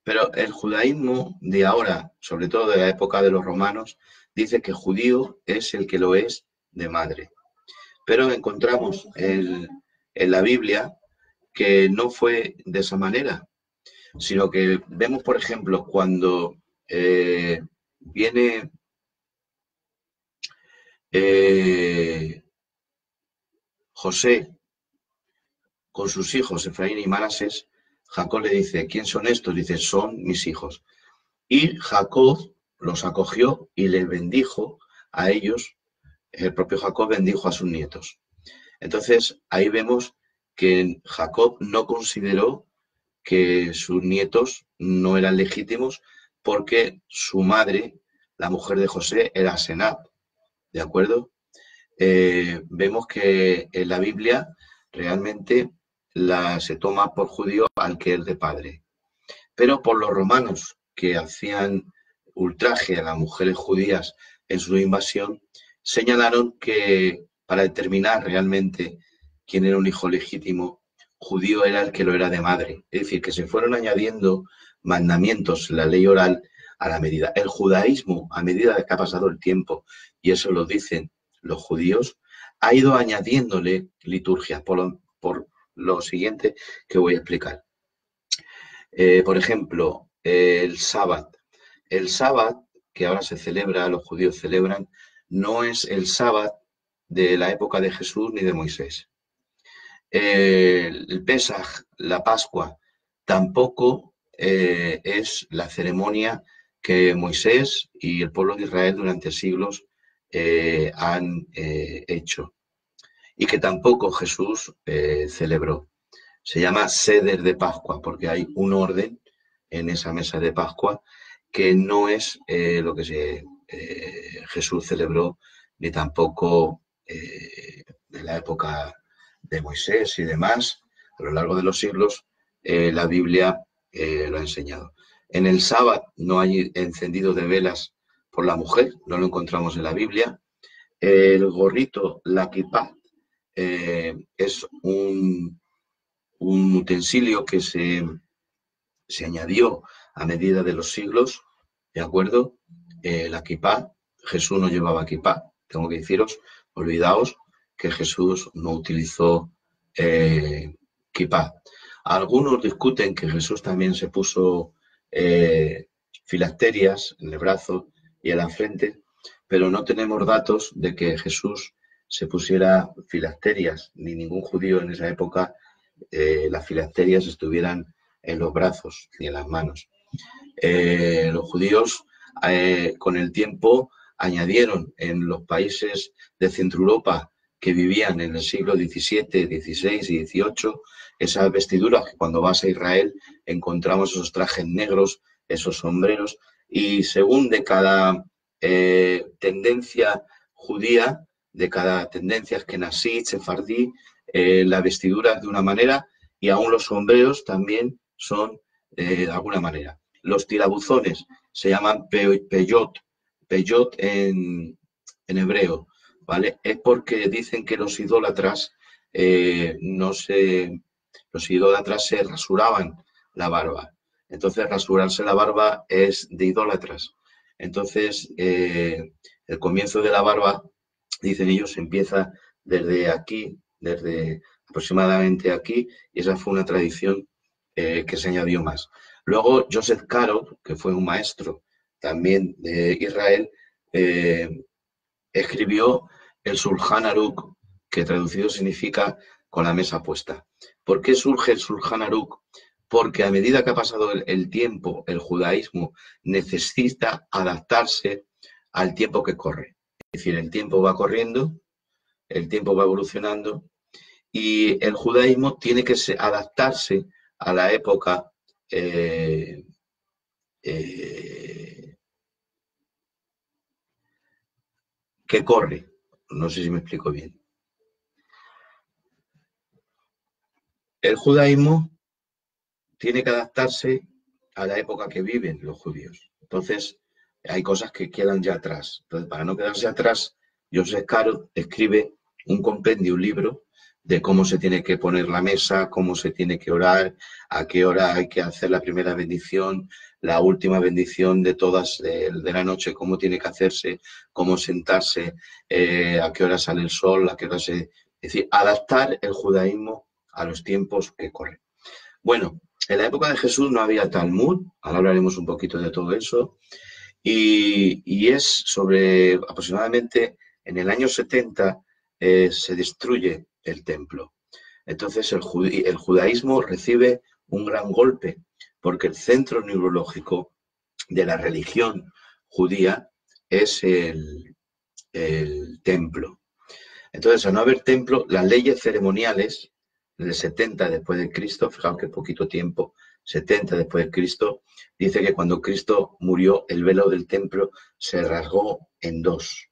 pero el judaísmo de ahora, sobre todo de la época de los romanos, dice que judío es el que lo es de madre. Pero encontramos en la Biblia que no fue de esa manera, sino que vemos, por ejemplo, cuando viene José con sus hijos, Efraín y Manasés, Jacob le dice, ¿quién son estos? Dice, son mis hijos. Y Jacob los acogió y les bendijo a ellos. El propio Jacob bendijo a sus nietos. Entonces, ahí vemos que Jacob no consideró que sus nietos no eran legítimos porque su madre, la mujer de José, era Senat. ¿De acuerdo? Vemos que en la Biblia realmente se toma por judío al que es de padre. Pero por los romanos que hacían ultraje a las mujeres judías en su invasión, señalaron que para determinar realmente quién era un hijo legítimo, judío era el que lo era de madre. Es decir, que se fueron añadiendo mandamientos en la ley oral a la medida. El judaísmo, a medida que ha pasado el tiempo, y eso lo dicen los judíos, ha ido añadiéndole liturgias por lo siguiente que voy a explicar. Por ejemplo, el sábado. El sábado que ahora se celebra, los judíos celebran, no es el sábado de la época de Jesús ni de Moisés. El Pesaj, la Pascua, tampoco es la ceremonia que Moisés y el pueblo de Israel durante siglos han hecho y que tampoco Jesús celebró. Se llama Seder de Pascua porque hay un orden en esa mesa de Pascua que no es lo que Jesús celebró ni tampoco en la época de Moisés y demás. A lo largo de los siglos la Biblia lo ha enseñado. En el sábado no hay encendido de velas por la mujer, no lo encontramos en la Biblia. El gorrito, la kipá, es un utensilio que se añadió a medida de los siglos, ¿de acuerdo? La kipá, Jesús no llevaba kipá. Tengo que deciros, olvidaos que Jesús no utilizó kipá. Algunos discuten que Jesús también se puso filacterias en el brazo y en la frente, pero no tenemos datos de que Jesús se pusiera filacterias, ni ningún judío en esa época las filacterias estuvieran en los brazos ni en las manos. Los judíos con el tiempo añadieron en los países de Centro Europa que vivían en el siglo XVII, XVI y XVIII esas vestiduras que cuando vas a Israel encontramos esos trajes negros, esos sombreros, y según de cada tendencia judía, de cada tendencia askenazí, sefardí, la vestidura de una manera y aún los sombreros también son de alguna manera. Los tirabuzones se llaman peyot en hebreo. ¿vale? Es porque dicen que los idólatras los idólatras se rasuraban la barba. Entonces, rasurarse la barba es de idólatras. Entonces, el comienzo de la barba, dicen ellos, empieza desde aquí, desde aproximadamente aquí, y esa fue una tradición que se añadió más. Luego, Joseph Caro, que fue un maestro también de Israel, escribió el Shulchan Aruch, que traducido significa con la mesa puesta. ¿Por qué surge el Shulchan Aruch? Porque a medida que ha pasado el tiempo, el judaísmo necesita adaptarse al tiempo que corre. Es decir, el tiempo va corriendo, el tiempo va evolucionando y el judaísmo tiene que adaptarse a la época que corre. No sé si me explico bien. El judaísmo tiene que adaptarse a la época que viven los judíos. Entonces, hay cosas que quedan ya atrás. Entonces, para no quedarse atrás, Joseph Caro escribe un compendio, un libro, de cómo se tiene que poner la mesa, cómo se tiene que orar, a qué hora hay que hacer la primera bendición, la última bendición de todas de la noche, cómo tiene que hacerse, cómo sentarse, a qué hora sale el sol, a qué hora se... Es decir, adaptar el judaísmo a los tiempos que corren. Bueno, en la época de Jesús no había Talmud, ahora hablaremos un poquito de todo eso, y es sobre aproximadamente en el año 70 se destruye el templo. Entonces el judaísmo recibe un gran golpe porque el centro neurológico de la religión judía es el templo. Entonces, al no haber templo, las leyes ceremoniales del 70 después de Cristo, fijaos que poquito tiempo, 70 después de Cristo, dice que cuando Cristo murió, el velo del templo se rasgó en dos,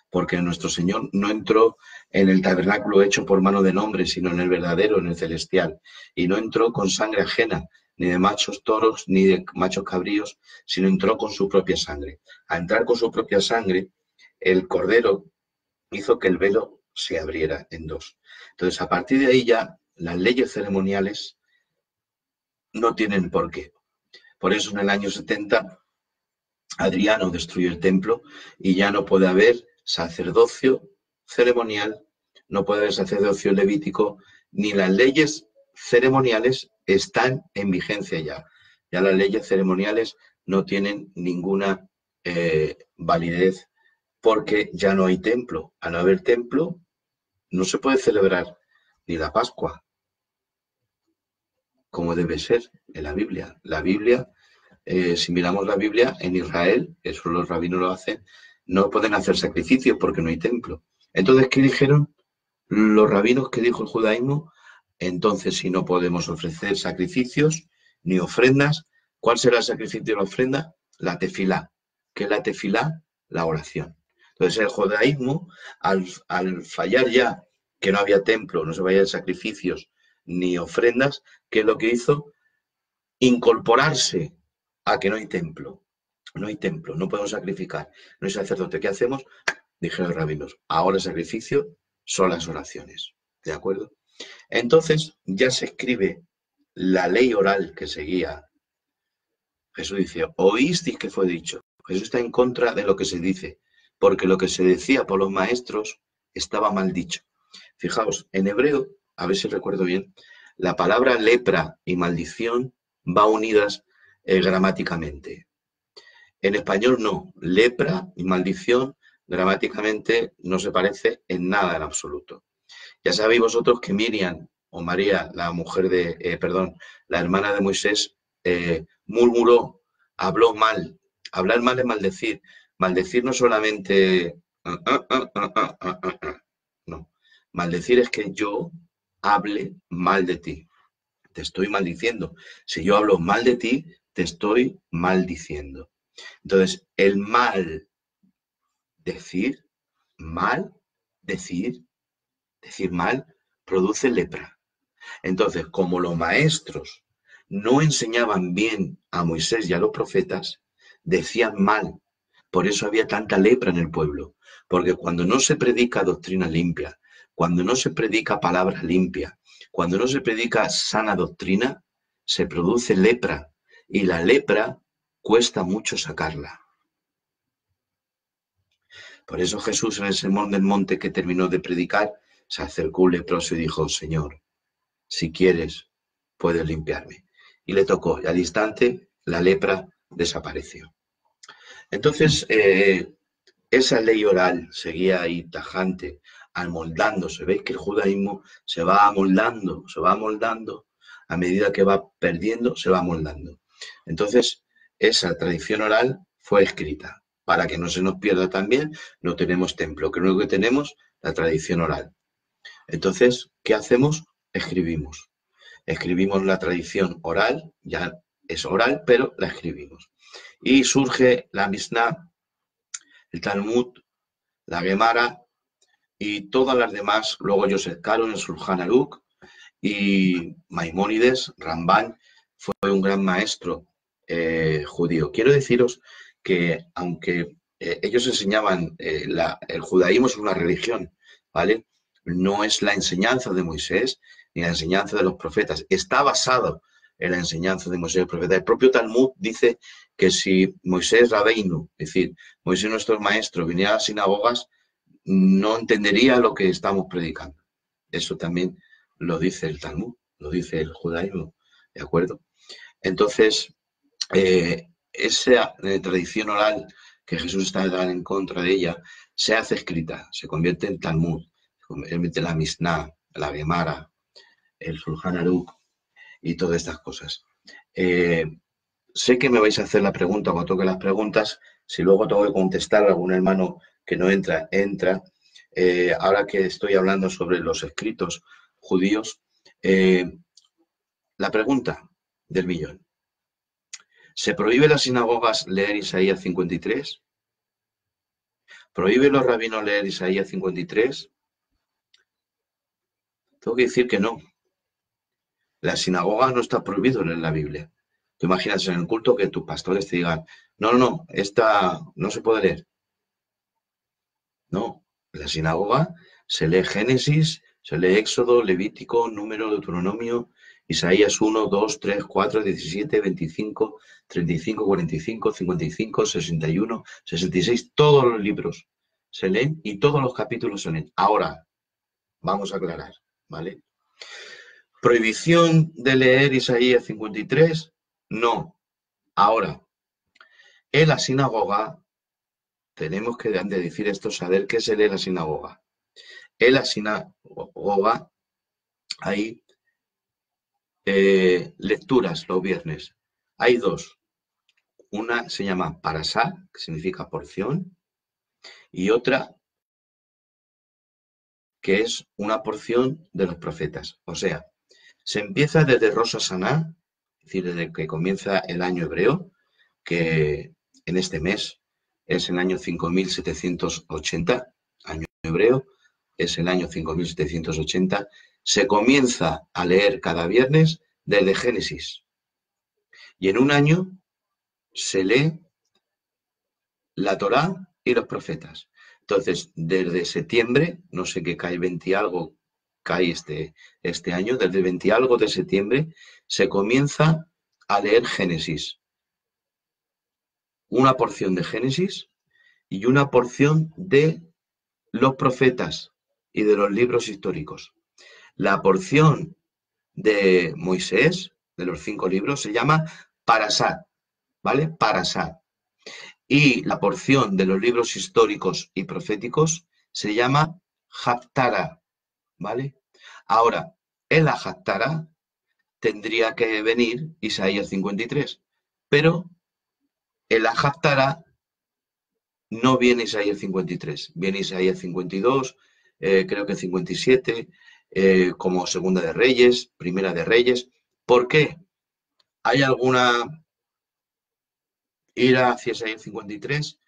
porque nuestro Señor no entró en el tabernáculo hecho por mano de hombre, sino en el verdadero, en el celestial, y no entró con sangre ajena, ni de machos toros, ni de machos cabríos, sino entró con su propia sangre. Al entrar con su propia sangre, el Cordero hizo que el velo se abriera en dos. Entonces, a partir de ahí ya las leyes ceremoniales no tienen por qué. Por eso en el año 70 Adriano destruyó el templo y ya no puede haber sacerdocio ceremonial, no puede haber sacerdocio levítico, ni las leyes ceremoniales están en vigencia ya. Ya las leyes ceremoniales no tienen ninguna validez porque ya no hay templo. Al no haber templo, no se puede celebrar ni la Pascua como debe ser en la Biblia. La Biblia, si miramos la Biblia, en Israel, eso los rabinos lo hacen, no pueden hacer sacrificios porque no hay templo. Entonces, ¿qué dijeron los rabinos? ¿Qué dijo el judaísmo? Entonces, si no podemos ofrecer sacrificios ni ofrendas, ¿cuál será el sacrificio y la ofrenda? La tefilá. ¿Qué es la tefilá? La oración. Entonces, el judaísmo, al fallar ya que no había templo, no se vayan sacrificios ni ofrendas, ¿qué es lo que hizo? Incorporarse a que no hay templo. No hay templo, no podemos sacrificar, no hay sacerdote. ¿Qué hacemos? Dijeron los rabinos, ahora el sacrificio son las oraciones. ¿De acuerdo? Entonces ya se escribe la ley oral que seguía. Jesús dice, oísteis que fue dicho. Jesús está en contra de lo que se dice, porque lo que se decía por los maestros estaba mal dicho. Fijaos, en hebreo, a ver si recuerdo bien, la palabra lepra y maldición va unidas gramáticamente. En español no, lepra y maldición gramáticamente no se parece en nada en absoluto. Ya sabéis vosotros que Miriam o María, la mujer de, la hermana de Moisés, murmuró, habló mal. Hablar mal es maldecir. Maldecir no solamente... no. Maldecir es que yo hable mal de ti. Te estoy maldiciendo. Si yo hablo mal de ti, te estoy maldiciendo. Entonces, el mal decir, decir mal, produce lepra. Entonces, como los maestros no enseñaban bien a Moisés y a los profetas, decían mal, Por eso había tanta lepra en el pueblo, porque cuando no se predica doctrina limpia, cuando no se predica palabra limpia, cuando no se predica sana doctrina, se produce lepra, y la lepra cuesta mucho sacarla. Por eso Jesús, en el sermón del monte que terminó de predicar, se acercó un leproso y dijo: Señor, si quieres, puedes limpiarme. Y le tocó, y al instante la lepra desapareció. Entonces, esa ley oral seguía ahí tajante, amoldándose. ¿Veis que el judaísmo se va amoldando, a medida que va perdiendo, se va amoldando? Entonces, esa tradición oral fue escrita. Para que no se nos pierda también, no tenemos templo, que lo único que tenemos, la tradición oral. Entonces, ¿qué hacemos? Escribimos. Escribimos la tradición oral, ya es oral, pero la escribimos. Y surge la Mishnah, el Talmud, la Gemara y todas las demás. Luego Yosef Karo, el Shulchan Aruch y Maimónides, Rambán, fue un gran maestro judío. Quiero deciros que aunque ellos enseñaban, el judaísmo es una religión, ¿vale? No es la enseñanza de Moisés ni la enseñanza de los profetas. Está basado en la enseñanza de Moisés y los profetas. El propio Talmud dice que si Moisés Rabeinu, es decir, Moisés nuestro maestro, viniera a las sinagogas, no entendería lo que estamos predicando. Eso también lo dice el Talmud, lo dice el judaísmo, ¿de acuerdo? Entonces, esa tradición oral que Jesús está en contra de ella, se hace escrita, se convierte en Talmud, se convierte en la Mishnah, la Gemara, el Shulchan Aruch y todas estas cosas. Sé que me vais a hacer la pregunta cuando toque las preguntas. Si luego tengo que contestar a algún hermano que no entra, entra. Ahora que estoy hablando sobre los escritos judíos, la pregunta del millón. ¿Se prohíbe en las sinagogas leer Isaías 53? ¿Prohíbe los rabinos leer Isaías 53? Tengo que decir que no. La sinagoga no está prohibido leer la Biblia. Tú imaginas en el culto que tus pastores te digan: no, esta no se puede leer. No, en la sinagoga se lee Génesis, se lee Éxodo, Levítico, Número, Deuteronomio, Isaías 1, 2, 3, 4, 17, 25, 35, 45, 55, 61, 66, todos los libros se leen y todos los capítulos se leen. Ahora, vamos a aclarar, ¿vale? ¿Prohibición de leer Isaías 53? No. Ahora, en la sinagoga, tenemos que, antes de decir esto, saber qué se lee en la sinagoga. En la sinagoga hay lecturas los viernes. Hay dos. Una se llama parasá, que significa porción, y otra que es una porción de los profetas. O sea, se empieza desde Rosh Hashanah, es decir, desde que comienza el año hebreo, que en este mes es el año 5780, año hebreo, es el año 5780, se comienza a leer cada viernes desde Génesis. Y en un año se lee la Torá y los profetas. Entonces, desde septiembre, no sé qué cae 20 y algo, cae este año, desde 20 y algo de septiembre, se comienza a leer Génesis. Una porción de Génesis y una porción de los profetas y de los libros históricos. La porción de Moisés, de los 5 libros, se llama Parashat, ¿vale? Parashat. Y la porción de los libros históricos y proféticos se llama Haftarah, ¿vale? Ahora, en la Haftarah tendría que venir Isaías 53, pero en la Haftarah no viene Isaías 53, viene Isaías 52, creo que 57, como Segunda de Reyes, Primera de Reyes. ¿Por qué? ¿Hay alguna ira hacia Isaías 53?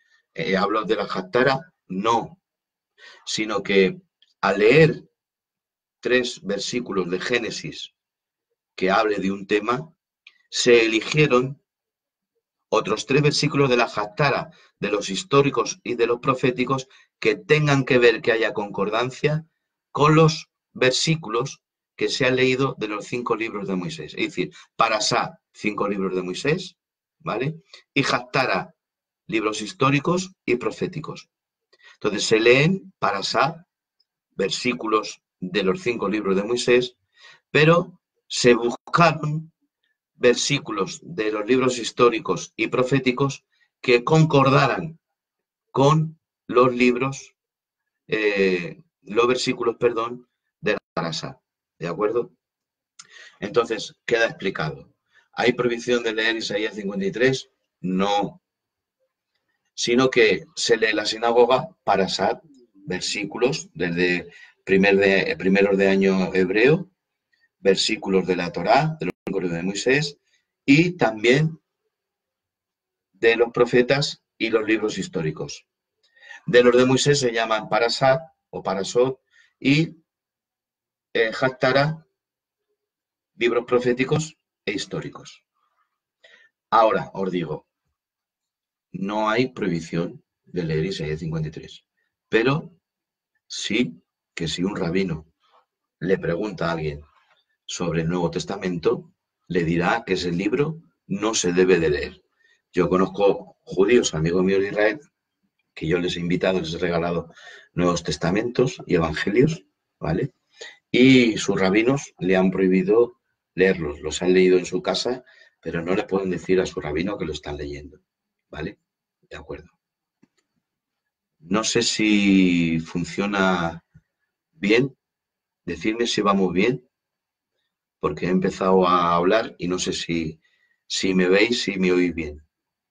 ¿Hablo de la Haftarah? No, sino que al leer 3 versículos de Génesis que hable de un tema, se eligieron otros 3 versículos de la Haftarah, de los históricos y de los proféticos, que tengan que ver, que haya concordancia con los versículos que se han leído de los 5 libros de Moisés. Es decir, Parasá, 5 libros de Moisés, ¿vale? Y Haftarah, libros históricos y proféticos. Entonces se leen Parasá, versículos de los 5 libros de Moisés, pero se buscaron versículos de los libros históricos y proféticos que concordaran con los libros, los versículos, perdón, de la Parasá. ¿De acuerdo? Entonces, queda explicado. ¿Hay prohibición de leer Isaías 53? No. Sino que se lee la sinagoga Parasá, versículos desde primeros de año hebreo, versículos de la Torá, de los libros de Moisés, y también de los profetas y los libros históricos. De los de Moisés se llaman Parasat o Parasot y Haftarah, libros proféticos e históricos. Ahora os digo, no hay prohibición de leer Isaías 53, pero sí que si un rabino le pregunta a alguien sobre el Nuevo Testamento, le dirá que ese libro no se debe de leer. Yo conozco judíos, amigos míos de Israel, que yo les he invitado, les he regalado Nuevos Testamentos y Evangelios, ¿vale? Y sus rabinos le han prohibido leerlos, los han leído en su casa, pero no le pueden decir a su rabino que lo están leyendo, ¿vale? De acuerdo. No sé si funciona bien, decidme si vamos bien, porque he empezado a hablar y no sé si me veis, si me oís bien.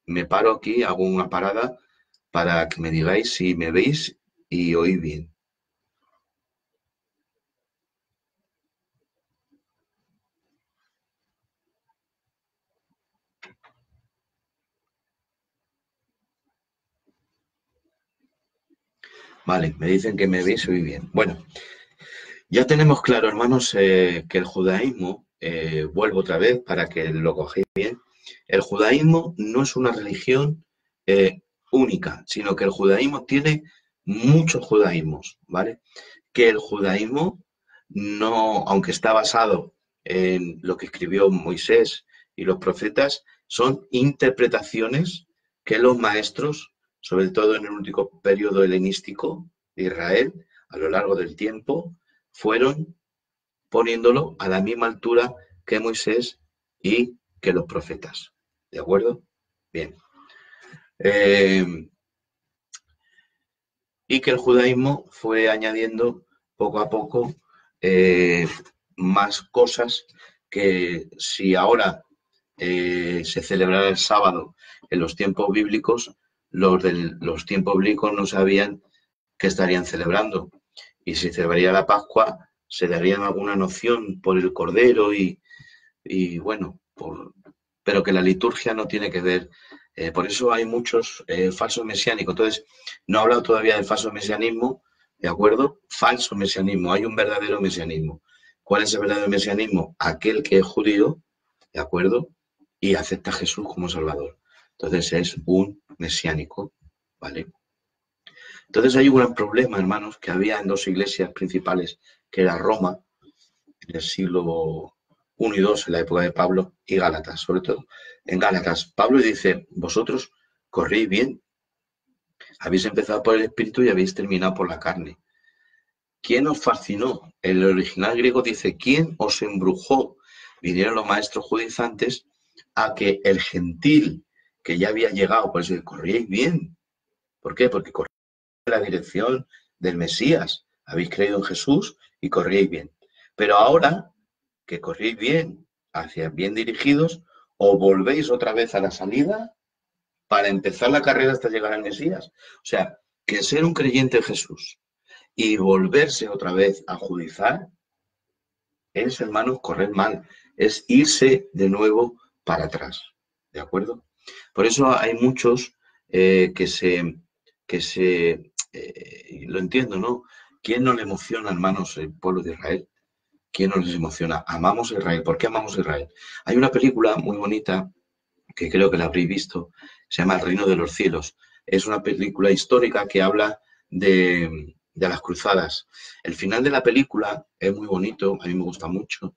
Me paro aquí, hago una parada para que me digáis si me veis y oís bien. Vale, me dicen que me veis y oís bien. Bueno, ya tenemos claro, hermanos, que el judaísmo, vuelvo otra vez para que lo cogéis bien, el judaísmo no es una religión única, sino que el judaísmo tiene muchos judaísmos, ¿vale? Que el judaísmo no, aunque está basado en lo que escribió Moisés y los profetas, son interpretaciones que los maestros, sobre todo en el último periodo helenístico de Israel, a lo largo del tiempo, fueron poniéndolo a la misma altura que Moisés y que los profetas. ¿De acuerdo? Bien. Y que el judaísmo fue añadiendo poco a poco más cosas que si ahora se celebrara el sábado en los tiempos bíblicos, los de los tiempos bíblicos no sabían que estarían celebrando. Y si celebraría la Pascua, se darían alguna noción por el Cordero y bueno, pero que la liturgia no tiene que ver. Por eso hay muchos falsos mesiánicos. Entonces, no he hablado todavía del falso mesianismo, ¿de acuerdo? Falso mesianismo, hay un verdadero mesianismo. ¿Cuál es el verdadero mesianismo? Aquel que es judío, ¿de acuerdo? Y acepta a Jesús como Salvador. Entonces es un mesiánico, ¿vale? Entonces hay un gran problema, hermanos, que había en 2 iglesias principales, que era Roma, en el siglo I y II, en la época de Pablo, y Gálatas, sobre todo. En Gálatas, Pablo dice, vosotros corréis bien, habéis empezado por el Espíritu y habéis terminado por la carne. ¿Quién os fascinó? El original griego dice, ¿quién os embrujó? Vinieron los maestros judaizantes a que el gentil que ya había llegado, por eso corríais bien. ¿Por qué? Porque corríais en la dirección del Mesías. Habéis creído en Jesús y corríais bien. Pero ahora que corréis bien, hacia bien dirigidos, o volvéis otra vez a la salida para empezar la carrera hasta llegar al Mesías. O sea, que ser un creyente en Jesús y volverse otra vez a judizar es, hermanos, correr mal, es irse de nuevo para atrás, ¿de acuerdo? Por eso hay muchos lo entiendo, ¿no? ¿Quién no le emociona, hermanos, el pueblo de Israel? ¿Quién no les emociona? Amamos a Israel. ¿Por qué amamos a Israel? Hay una película muy bonita que creo que la habréis visto, se llama El Reino de los Cielos. Es una película histórica que habla de las cruzadas. El final de la película es muy bonito, a mí me gusta mucho,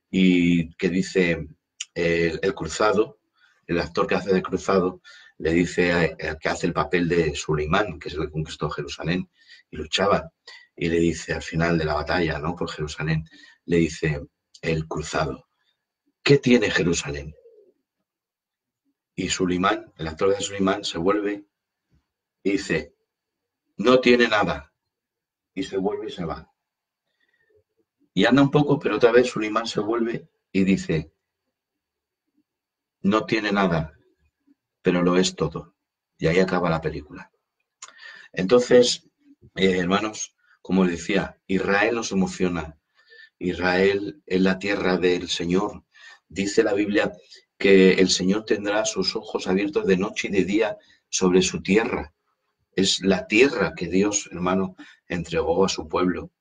y que dice el cruzado, el actor que hace de cruzado, le dice al que hace el papel de Suleimán, que es el que conquistó Jerusalén y luchaba, y le dice al final de la batalla, ¿no?, por Jerusalén, le dice el cruzado: ¿qué tiene Jerusalén? Y Suleimán, el actor de Suleimán, se vuelve y dice: no tiene nada. Y se vuelve y se va. Y anda un poco, pero otra vez Suleimán se vuelve y dice: no tiene nada, pero lo es todo. Y ahí acaba la película. Entonces, hermanos, como les decía, Israel nos emociona. Israel es la tierra del Señor. Dice la Biblia que el Señor tendrá sus ojos abiertos de noche y de día sobre su tierra. Es la tierra que Dios, hermano, entregó a su pueblo.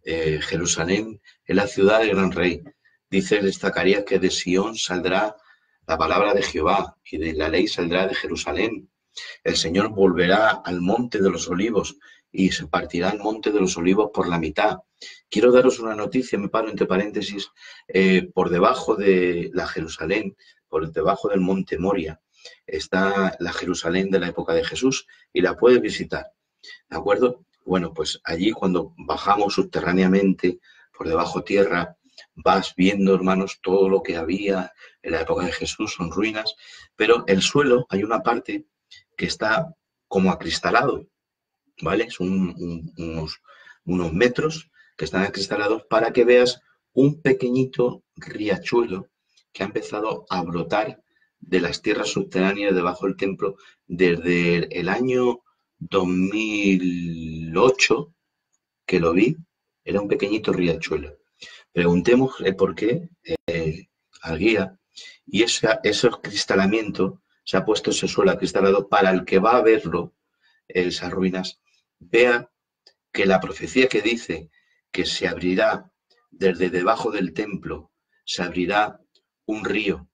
Jerusalén es la ciudad del gran rey. Dice el Zacarías que de Sión saldrá la palabra de Jehová y de la ley saldrá de Jerusalén. El Señor volverá al monte de los olivos y se partirá el monte de los olivos por la mitad. Quiero daros una noticia, me paro entre paréntesis, por debajo de la Jerusalén, por debajo del monte Moria, está la Jerusalén de la época de Jesús y la puedes visitar, ¿de acuerdo? Bueno, pues allí cuando bajamos subterráneamente, por debajo tierra, vas viendo, hermanos, todo lo que había en la época de Jesús, son ruinas, pero el suelo, hay una parte que está como acristalado, ¿vale? Son unos metros que están acristalados para que veas un pequeñito riachuelo que ha empezado a brotar de las tierras subterráneas debajo del templo desde el año 2008, que lo vi, era un pequeñito riachuelo. Preguntemos el por qué al guía, y ese cristalamiento, se ha puesto ese suelo acristalado para el que va a verlo, esas ruinas, vea que la profecía que dice que se abrirá desde debajo del templo, se abrirá un río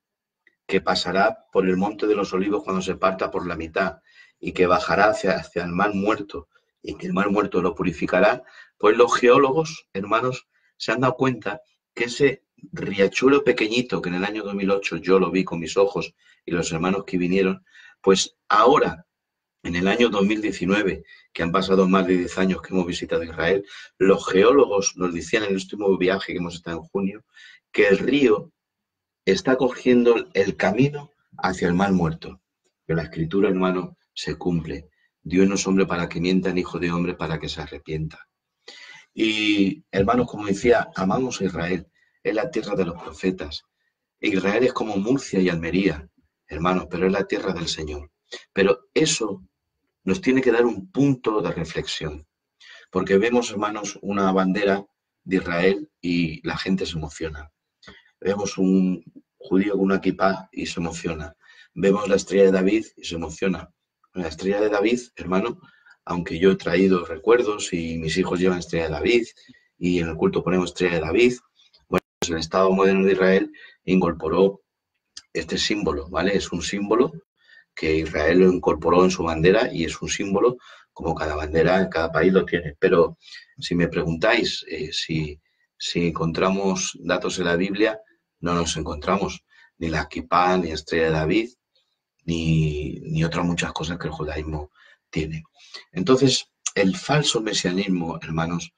que pasará por el monte de los olivos cuando se parta por la mitad y que bajará hacia el mar muerto y que el mar muerto lo purificará, pues los geólogos, hermanos, se han dado cuenta que ese riachuelo pequeñito que en el año 2008 yo lo vi con mis ojos y los hermanos que vinieron, pues ahora, en el año 2019, que han pasado más de 10 años que hemos visitado Israel, los geólogos nos decían en el último viaje que hemos estado en junio, que el río está cogiendo el camino hacia el mar muerto. Que la escritura, hermano, se cumple. Dios no es hombre para que mienta, ni hijo de hombre para que se arrepienta. Y, hermanos, como decía, amamos a Israel. Es la tierra de los profetas. Israel es como Murcia y Almería, hermanos, pero es la tierra del Señor. Pero eso nos tiene que dar un punto de reflexión. Porque vemos, hermanos, una bandera de Israel y la gente se emociona. Vemos un judío con una kipá y se emociona. Vemos la estrella de David y se emociona. La estrella de David, hermano, aunque yo he traído recuerdos y mis hijos llevan estrella de David y en el culto ponemos estrella de David, bueno, pues el Estado moderno de Israel incorporó este símbolo, ¿vale? Es un símbolo que Israel lo incorporó en su bandera y es un símbolo como cada bandera en cada país lo tiene. Pero si me preguntáis si encontramos datos en la Biblia, no nos encontramos ni la kipá, ni estrella de David, ni otras muchas cosas que el judaísmo tiene. Entonces, el falso mesianismo, hermanos,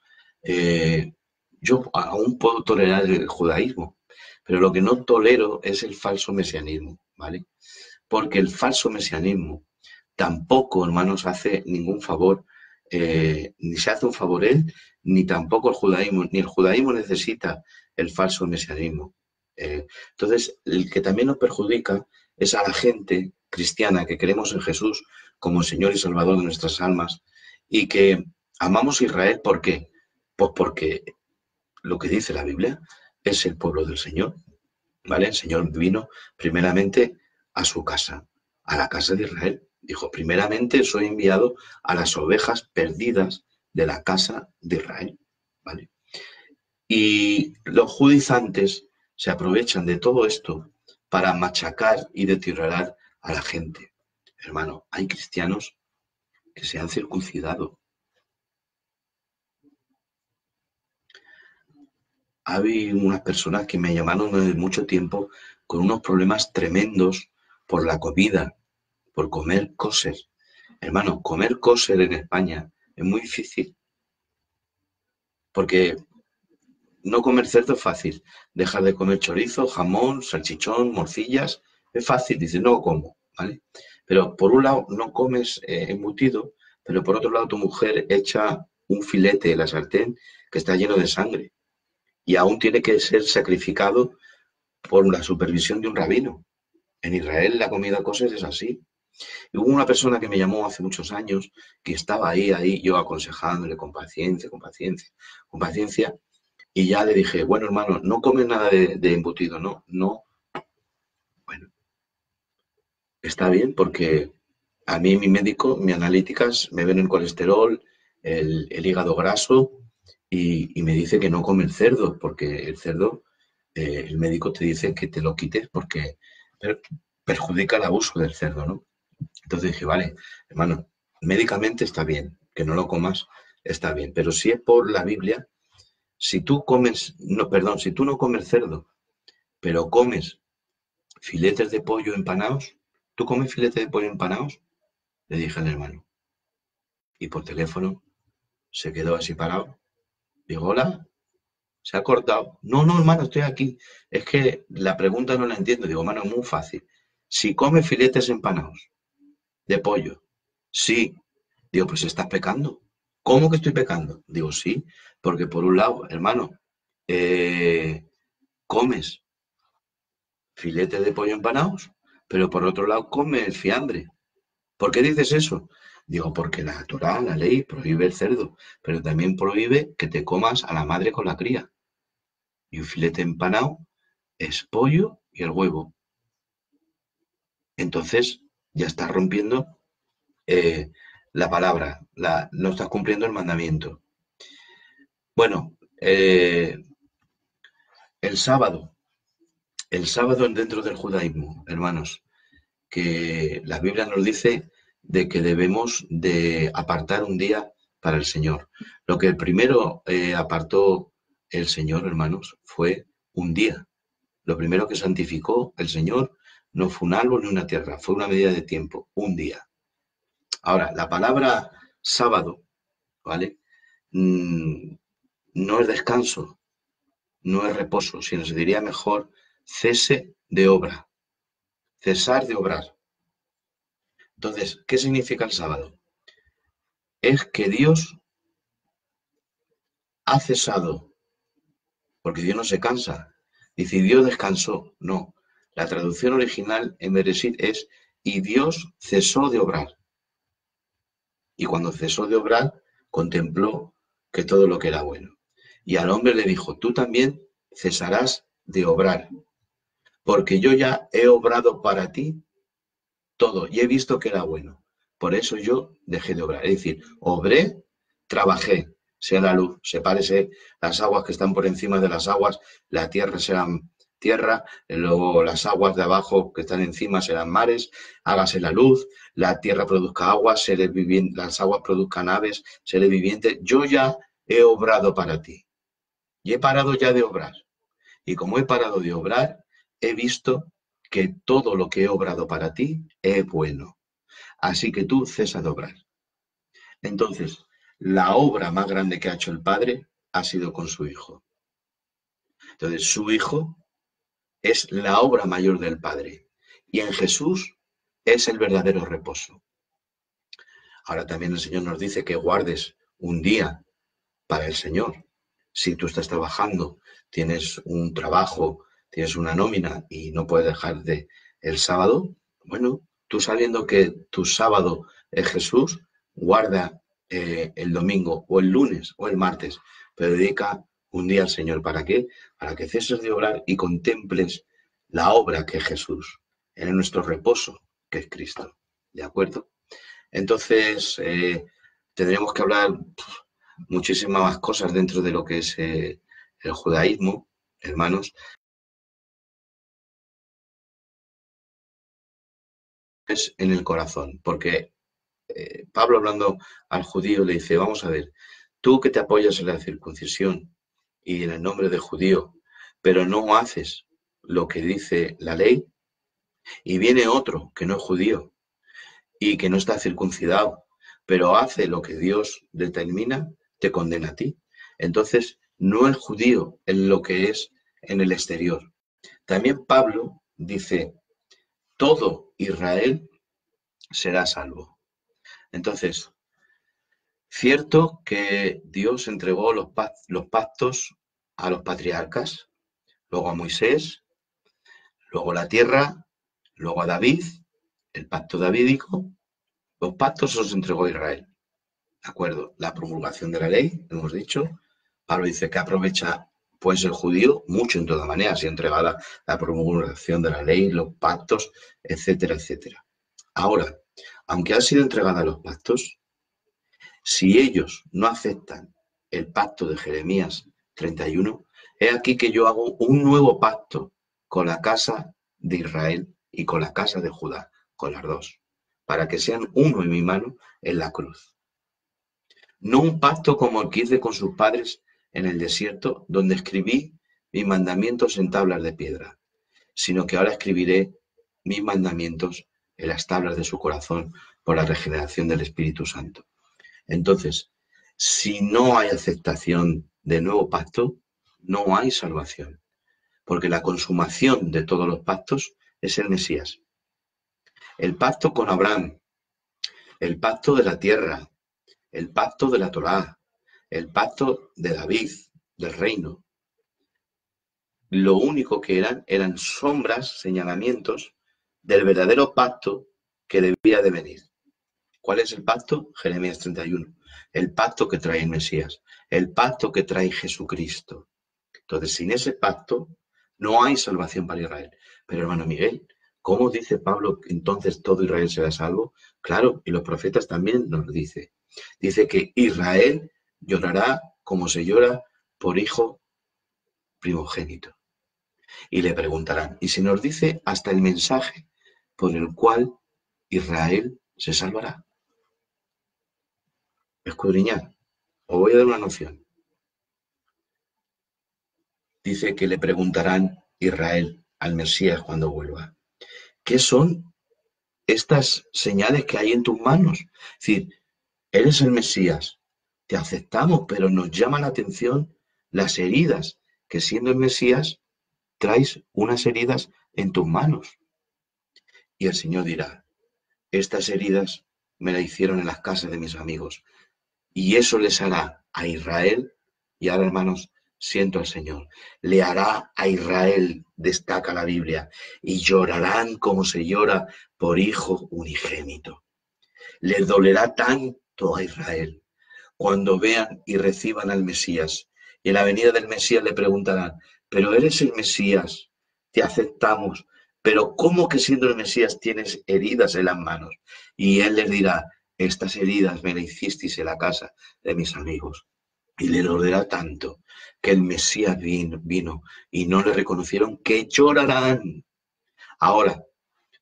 yo aún puedo tolerar el judaísmo, pero lo que no tolero es el falso mesianismo, ¿vale? Porque el falso mesianismo tampoco, hermanos, hace ningún favor, ni se hace un favor él, ni tampoco el judaísmo, ni el judaísmo necesita el falso mesianismo. Entonces, el que también nos perjudica es a la gente cristiana que creemos en Jesús como Señor y Salvador de nuestras almas y que amamos a Israel. ¿Por qué? Pues porque lo que dice la Biblia es el pueblo del Señor, ¿vale? El Señor vino primeramente a su casa, a la casa de Israel. Dijo, primeramente soy enviado a las ovejas perdidas de la casa de Israel, ¿vale? Y los judaizantes se aprovechan de todo esto para machacar y deteriorar a la gente. Hermano, hay cristianos que se han circuncidado. Hay unas personas que me llamaron hace mucho tiempo con unos problemas tremendos por la comida, por comer kosher. Hermano, comer kosher en España es muy difícil, porque no comer cerdo es fácil. Dejar de comer chorizo, jamón, salchichón, morcillas, es fácil, dices, no como, ¿vale? Pero por un lado no comes embutido, pero por otro lado tu mujer echa un filete en la sartén que está lleno de sangre y aún tiene que ser sacrificado por la supervisión de un rabino. En Israel la comida kosher es así. Y hubo una persona que me llamó hace muchos años que estaba ahí, yo aconsejándole con paciencia, con paciencia, con paciencia, y ya le dije, bueno, hermano, no comes nada de embutido, no, no. Bueno, está bien porque a mí mi médico, mis analíticas, me ven el colesterol, el hígado graso y me dice que no come el cerdo, porque el cerdo, el médico te dice que te lo quites porque perjudica el abuso del cerdo, ¿no? Entonces dije, vale, hermano, médicamente está bien, que no lo comas, está bien, pero si es por la Biblia, si tú comes, no, perdón, si tú no comes cerdo, pero comes filetes de pollo empanados, ¿tú comes filetes de pollo empanados? Le dije al hermano. Y por teléfono se quedó así parado. Digo, hola, se ha cortado. No, no, hermano, estoy aquí. Es que la pregunta no la entiendo. Digo, hermano, es muy fácil. Si comes filetes empanados de pollo, sí. Digo, pues estás pecando. ¿Cómo que estoy pecando? Digo, sí, porque por un lado, hermano, eh, comes filetes de pollo empanados, pero por otro lado comes fiambre. ¿Por qué dices eso? Digo, porque la Torá, la ley, prohíbe el cerdo, pero también prohíbe que te comas a la madre con la cría. Y un filete empanado es pollo y el huevo. Entonces, ya estás rompiendo eh, la palabra, no estás cumpliendo el mandamiento. Bueno, el sábado, el sábado dentro del judaísmo, hermanos, que la Biblia nos dice de que debemos de apartar un día para el Señor. Lo que el primero apartó el Señor, hermanos, fue un día. Lo primero que santificó el Señor no fue un árbol ni una tierra, fue una medida de tiempo, un día. Ahora, la palabra sábado, ¿vale? No es descanso, no es reposo, sino se diría mejor cese de obra, cesar de obrar. Entonces, ¿qué significa el sábado? Es que Dios ha cesado, porque Dios no se cansa. Dice, Dios descansó. No, la traducción original en Bereshit es, y Dios cesó de obrar. Y cuando cesó de obrar, contempló que todo lo que era bueno. Y al hombre le dijo, tú también cesarás de obrar, porque yo ya he obrado para ti todo y he visto que era bueno. Por eso yo dejé de obrar. Es decir, obré, trabajé, sea la luz, sepárese las aguas que están por encima de las aguas, la tierra serán tierra, luego las aguas de abajo que están encima serán mares, hágase la luz, la tierra produzca aguas, las aguas produzcan aves, seres vivientes. Yo ya he obrado para ti y he parado ya de obrar. Y como he parado de obrar, he visto que todo lo que he obrado para ti es bueno. Así que tú cesa de obrar. Entonces, la obra más grande que ha hecho el Padre ha sido con su Hijo. Entonces, su Hijo es la obra mayor del Padre. Y en Jesús es el verdadero reposo. Ahora también el Señor nos dice que guardes un día para el Señor. Si tú estás trabajando, tienes un trabajo, tienes una nómina y no puedes dejar de el sábado, bueno, tú sabiendo que tu sábado es Jesús, guarda el domingo o el lunes o el martes, pero dedica un día al Señor. ¿Para qué? Para que ceses de obrar y contemples la obra que es Jesús, en nuestro reposo, que es Cristo. ¿De acuerdo? Entonces, tendríamos que hablar muchísimas más cosas dentro de lo que es el judaísmo, hermanos, es en el corazón, porque Pablo hablando al judío le dice, vamos a ver, tú que te apoyas en la circuncisión y en el nombre de judío, pero no haces lo que dice la ley, y viene otro que no es judío y que no está circuncidado, pero hace lo que Dios determina, te condena a ti. Entonces, no es judío en lo que es en el exterior. También Pablo dice, todo Israel será salvo. Entonces, cierto que Dios entregó los pactos a los patriarcas, luego a Moisés, luego la tierra, luego a David, el pacto davídico. Los pactos los entregó a Israel. ¿De acuerdo? La promulgación de la ley, hemos dicho. Pablo dice que aprovecha pues el judío mucho en toda manera, si entregada la promulgación de la ley, los pactos, etcétera, etcétera. Ahora, aunque han sido entregados los pactos, si ellos no aceptan el pacto de Jeremías 31, he aquí que yo hago un nuevo pacto con la casa de Israel y con la casa de Judá, con las dos, para que sean uno en mi mano en la cruz. No un pacto como el que hice con sus padres en el desierto, donde escribí mis mandamientos en tablas de piedra, sino que ahora escribiré mis mandamientos en las tablas de su corazón por la regeneración del Espíritu Santo. Entonces, si no hay aceptación del nuevo pacto, no hay salvación, porque la consumación de todos los pactos es el Mesías. El pacto con Abraham, el pacto de la tierra, el pacto de la Torá, el pacto de David, del reino. Lo único que eran sombras, señalamientos del verdadero pacto que debía de venir. ¿Cuál es el pacto? Jeremías 31. El pacto que trae el Mesías, el pacto que trae Jesucristo. Entonces, sin ese pacto no hay salvación para Israel. Pero hermano Miguel, ¿cómo dice Pablo que entonces todo Israel será salvo? Claro, y los profetas también nos dice. Dice que Israel llorará como se llora por hijo primogénito. Y le preguntarán, y se nos dice hasta el mensaje por el cual Israel se salvará. Escudriñad. Os voy a dar una noción. Dice que le preguntarán Israel al Mesías cuando vuelva. ¿Qué son estas señales que hay en tus manos? Es decir, eres el Mesías, te aceptamos, pero nos llama la atención las heridas, que siendo el Mesías traes unas heridas en tus manos. Y el Señor dirá, estas heridas me las hicieron en las casas de mis amigos. Y eso les hará a Israel, y ahora hermanos, siento al Señor, le hará a Israel, destaca la Biblia, y llorarán como se llora por hijo unigénito. Les dolerá tanto a Israel cuando vean y reciban al Mesías. Y en la venida del Mesías le preguntarán, pero eres el Mesías, te aceptamos, pero ¿cómo que siendo el Mesías tienes heridas en las manos? Y él les dirá, estas heridas me las hicisteis en la casa de mis amigos. Y le dolerá tanto que el Mesías vino y no le reconocieron, que llorarán. Ahora,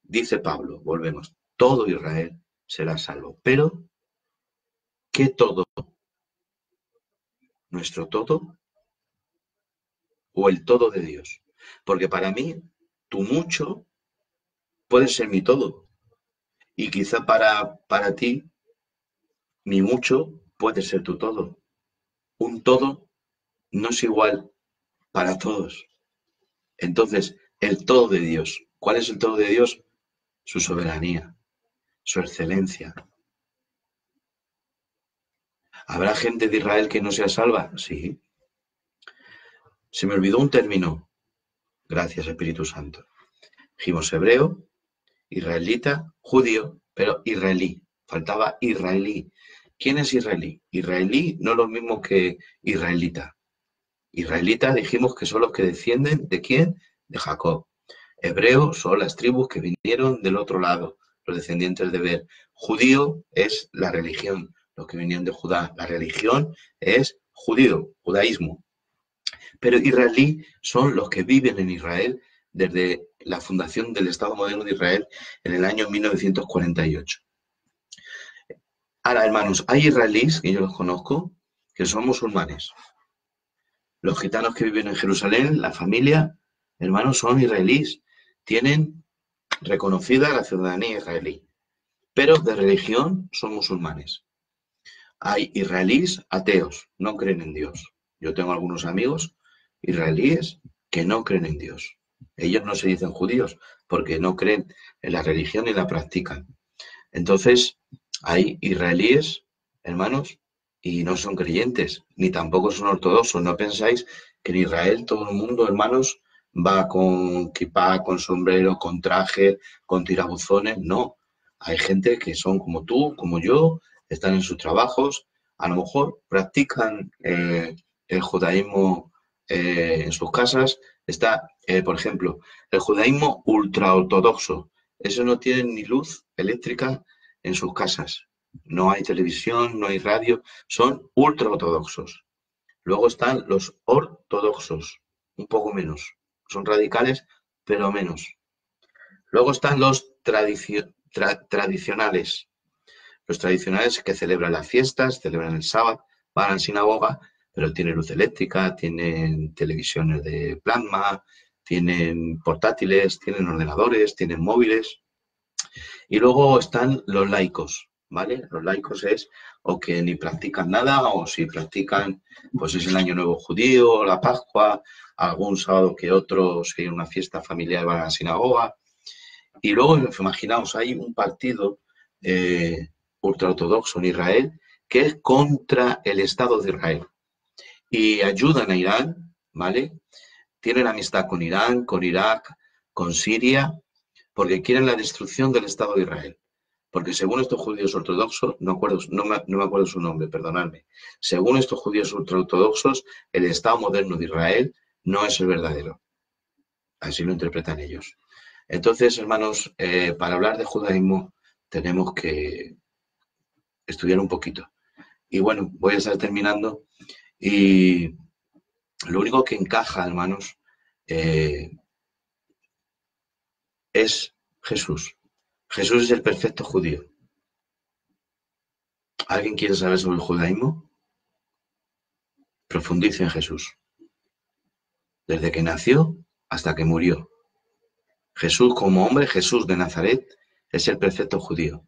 dice Pablo, volvemos, todo Israel será salvo. Pero, ¿qué todo? ¿Nuestro todo o el todo de Dios? Porque para mí, tu mucho puede ser mi todo. Y quizá para ti, mi mucho puede ser tu todo. Un todo no es igual para todos. Entonces, el todo de Dios. ¿Cuál es el todo de Dios? Su soberanía, su excelencia. ¿Habrá gente de Israel que no sea salva? Sí. Se me olvidó un término. Gracias, Espíritu Santo. Dijimos hebreo, israelita, judío, pero israelí. Faltaba israelí. ¿Quién es israelí? Israelí no es lo mismo que israelita. Israelita dijimos que son los que descienden ¿de quién? De Jacob. Hebreo son las tribus que vinieron del otro lado, los descendientes de Bet. Judío es la religión, los que vinieron de Judá. La religión es judío, judaísmo. Pero israelí son los que viven en Israel desde la fundación del Estado moderno de Israel en el año 1948. Ahora, hermanos, hay israelíes, que yo los conozco, que son musulmanes. Los gitanos que viven en Jerusalén, la familia, hermanos, son israelíes. Tienen reconocida la ciudadanía israelí, pero de religión son musulmanes. Hay israelíes ateos, no creen en Dios. Yo tengo algunos amigos israelíes que no creen en Dios. Ellos no se dicen judíos porque no creen en la religión y la practican. Entonces, hay israelíes, hermanos, y no son creyentes, ni tampoco son ortodoxos. No pensáis que en Israel todo el mundo, hermanos, va con kipá, con sombrero, con traje, con tirabuzones. No, hay gente que son como tú, como yo, están en sus trabajos, a lo mejor practican el judaísmo en sus casas. Está, por ejemplo, el judaísmo ultraortodoxo. Eso no tiene ni luz eléctrica en sus casas. No hay televisión, no hay radio, son ultraortodoxos. Luego están los ortodoxos, un poco menos. Son radicales, pero menos. Luego están los tradicionales. Los tradicionales que celebran las fiestas, celebran el sábado, van a la sinagoga, pero tienen luz eléctrica, tienen televisiones de plasma, tienen portátiles, tienen ordenadores, tienen móviles. Y luego están los laicos, ¿vale? Los laicos es o que ni practican nada, o si practican, pues es el Año Nuevo Judío, la Pascua, algún sábado que otro, si hay una fiesta familiar van a la sinagoga. Y luego, imaginaos, hay un partido ultraortodoxo en Israel que es contra el Estado de Israel. Y ayudan a Irán, ¿vale? Tienen amistad con Irán, con Irak, con Siria, porque quieren la destrucción del Estado de Israel. Porque según estos judíos ortodoxos, no me acuerdo su nombre, perdonadme, según estos judíos ultraortodoxos, el Estado moderno de Israel no es el verdadero. Así lo interpretan ellos. Entonces, hermanos, para hablar de judaísmo tenemos que estudiar un poquito. Y bueno, voy a estar terminando. Y lo único que encaja, hermanos, es Jesús. Jesús es el perfecto judío. ¿Alguien quiere saber sobre el judaísmo? Profundice en Jesús. Desde que nació hasta que murió. Jesús como hombre, Jesús de Nazaret, es el perfecto judío,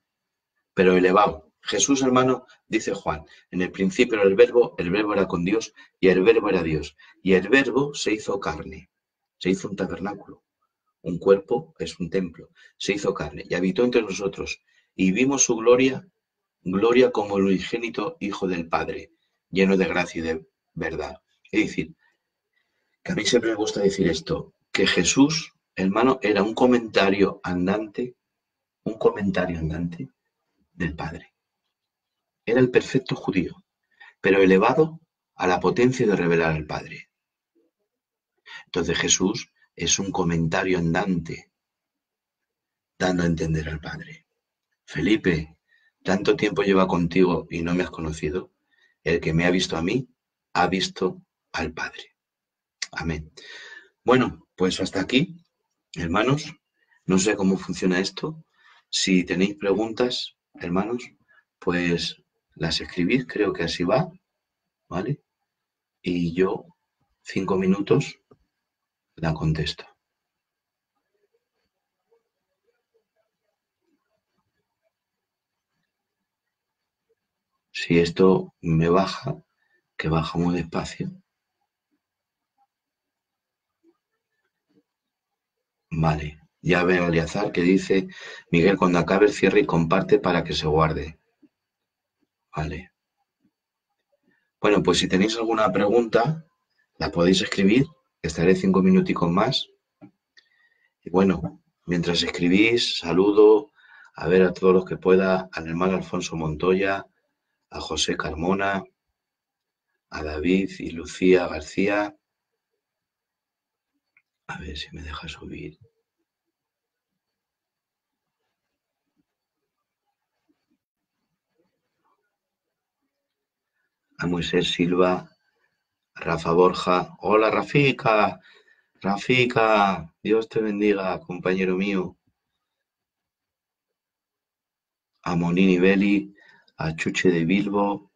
pero elevado. Jesús, hermano, dice Juan, en el principio era el verbo era con Dios y el verbo era Dios. Y el verbo se hizo carne, se hizo un tabernáculo. Un cuerpo es un templo. Se hizo carne y habitó entre nosotros. Y vimos su gloria, gloria como el unigénito Hijo del Padre, lleno de gracia y de verdad. Es decir, que a mí siempre me gusta decir esto, que Jesús, hermano, era un comentario andante del Padre. Era el perfecto judío, pero elevado a la potencia de revelar al Padre. Entonces Jesús es un comentario andante, dando a entender al Padre. Felipe, tanto tiempo lleva contigo y no me has conocido. El que me ha visto a mí, ha visto al Padre. Amén. Bueno, pues hasta aquí, hermanos. No sé cómo funciona esto. Si tenéis preguntas, hermanos, pues las escribid, creo que así va, ¿vale? Y yo, 5 minutos, la contesto. Si esto me baja, que baja muy despacio, vale. Ya veo a Eliazar que dice, Miguel, cuando acabe el cierre y comparte para que se guarde. Vale. Bueno, pues si tenéis alguna pregunta, la podéis escribir. Estaré 5 minuticos más. Y bueno, mientras escribís, saludo a ver a todos los que pueda, al hermano Alfonso Montoya, a José Carmona, a David y Lucía García. A ver si me deja subir. A Moisés Silva, a Rafa Borja. Hola, Rafica. Rafika, Dios te bendiga, compañero mío. A Monini Belli, a Chuche de Bilbo.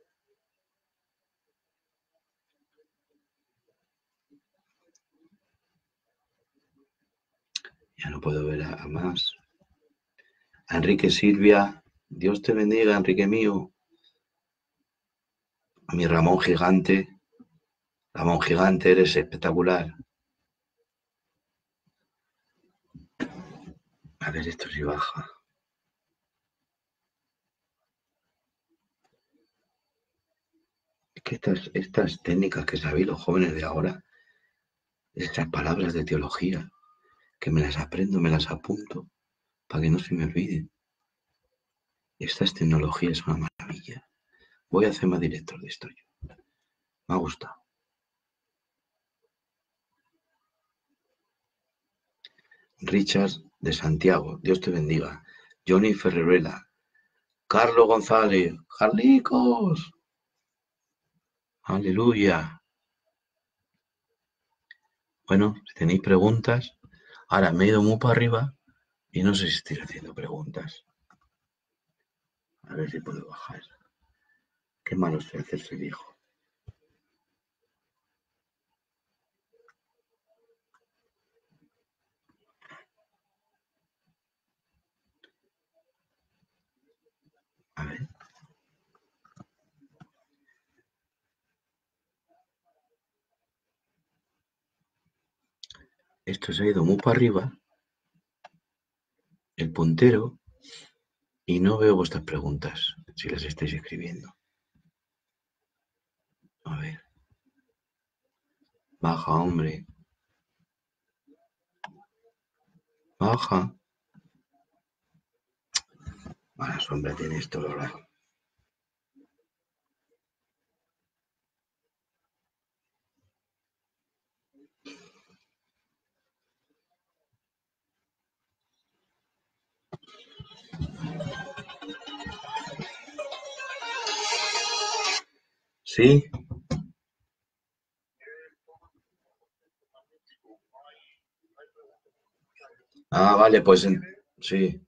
Ya no puedo ver a más. A Enrique Silvia, Dios te bendiga, Enrique mío. A mi Ramón Gigante. Ramón Gigante, eres espectacular. A ver, esto sí baja. Es que estas técnicas que sabéis los jóvenes de ahora, estas palabras de teología, que me las aprendo, me las apunto, para que no se me olviden. Estas tecnologías son una maravilla. Voy a hacer más directos de esto yo. Me ha gustado. Richard de Santiago, Dios te bendiga. Johnny Ferrerela, Carlos González, Carlicos, aleluya. Bueno, si tenéis preguntas, ahora me he ido muy para arriba y no sé si estoy haciendo preguntas. A ver si puedo bajar. Qué malo estoy hacerse viejo. A ver, esto se ha ido muy para arriba, el puntero, y no veo vuestras preguntas, si las estáis escribiendo. A ver, baja, hombre, baja. Mala sombra tiene esto, Lola. ¿Sí? Ah, vale, pues sí,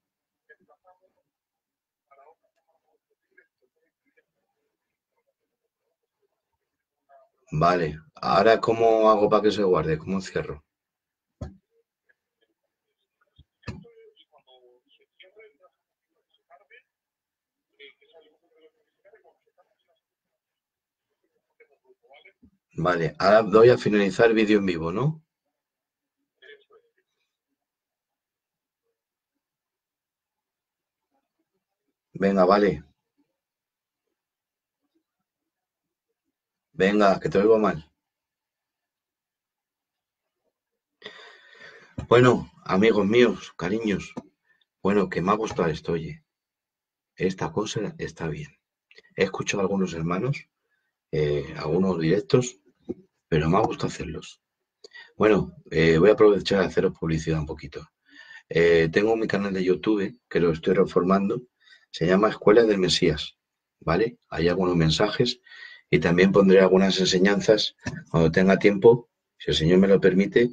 vale. Ahora, ¿cómo hago para que se guarde? ¿Cómo cierro? Vale, ahora doy a finalizar vídeo en vivo, ¿no? Venga, vale. Venga, que te oigo mal. Bueno, amigos míos, cariños. Bueno, que me ha gustado esto, oye. Esta cosa está bien. He escuchado a algunos hermanos, algunos directos, pero me ha gustado hacerlos. Bueno, voy a aprovechar de haceros publicidad un poquito. Tengo mi canal de YouTube, que lo estoy reformando. Se llama Escuela del Mesías, ¿vale? Hay algunos mensajes y también pondré algunas enseñanzas cuando tenga tiempo, si el Señor me lo permite,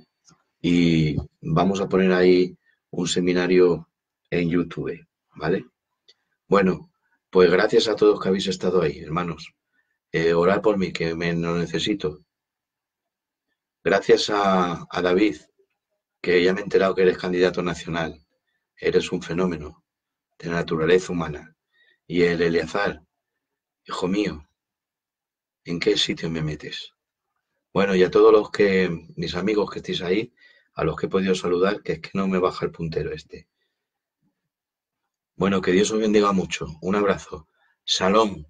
y vamos a poner ahí un seminario en YouTube, ¿vale? Bueno, pues gracias a todos que habéis estado ahí, hermanos. Orad por mí, que me lo necesito. Gracias a David, que ya me he enterado que eres candidato nacional. Eres un fenómeno de naturaleza humana. Y el Eleazar, hijo mío, ¿en qué sitio me metes? Bueno, y a todos mis amigos que estéis ahí, a los que he podido saludar, que es que no me baja el puntero este. Bueno, que Dios os bendiga mucho. Un abrazo. Salón.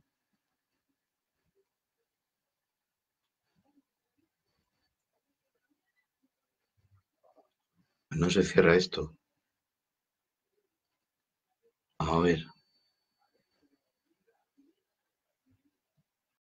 No se cierra esto. A ver.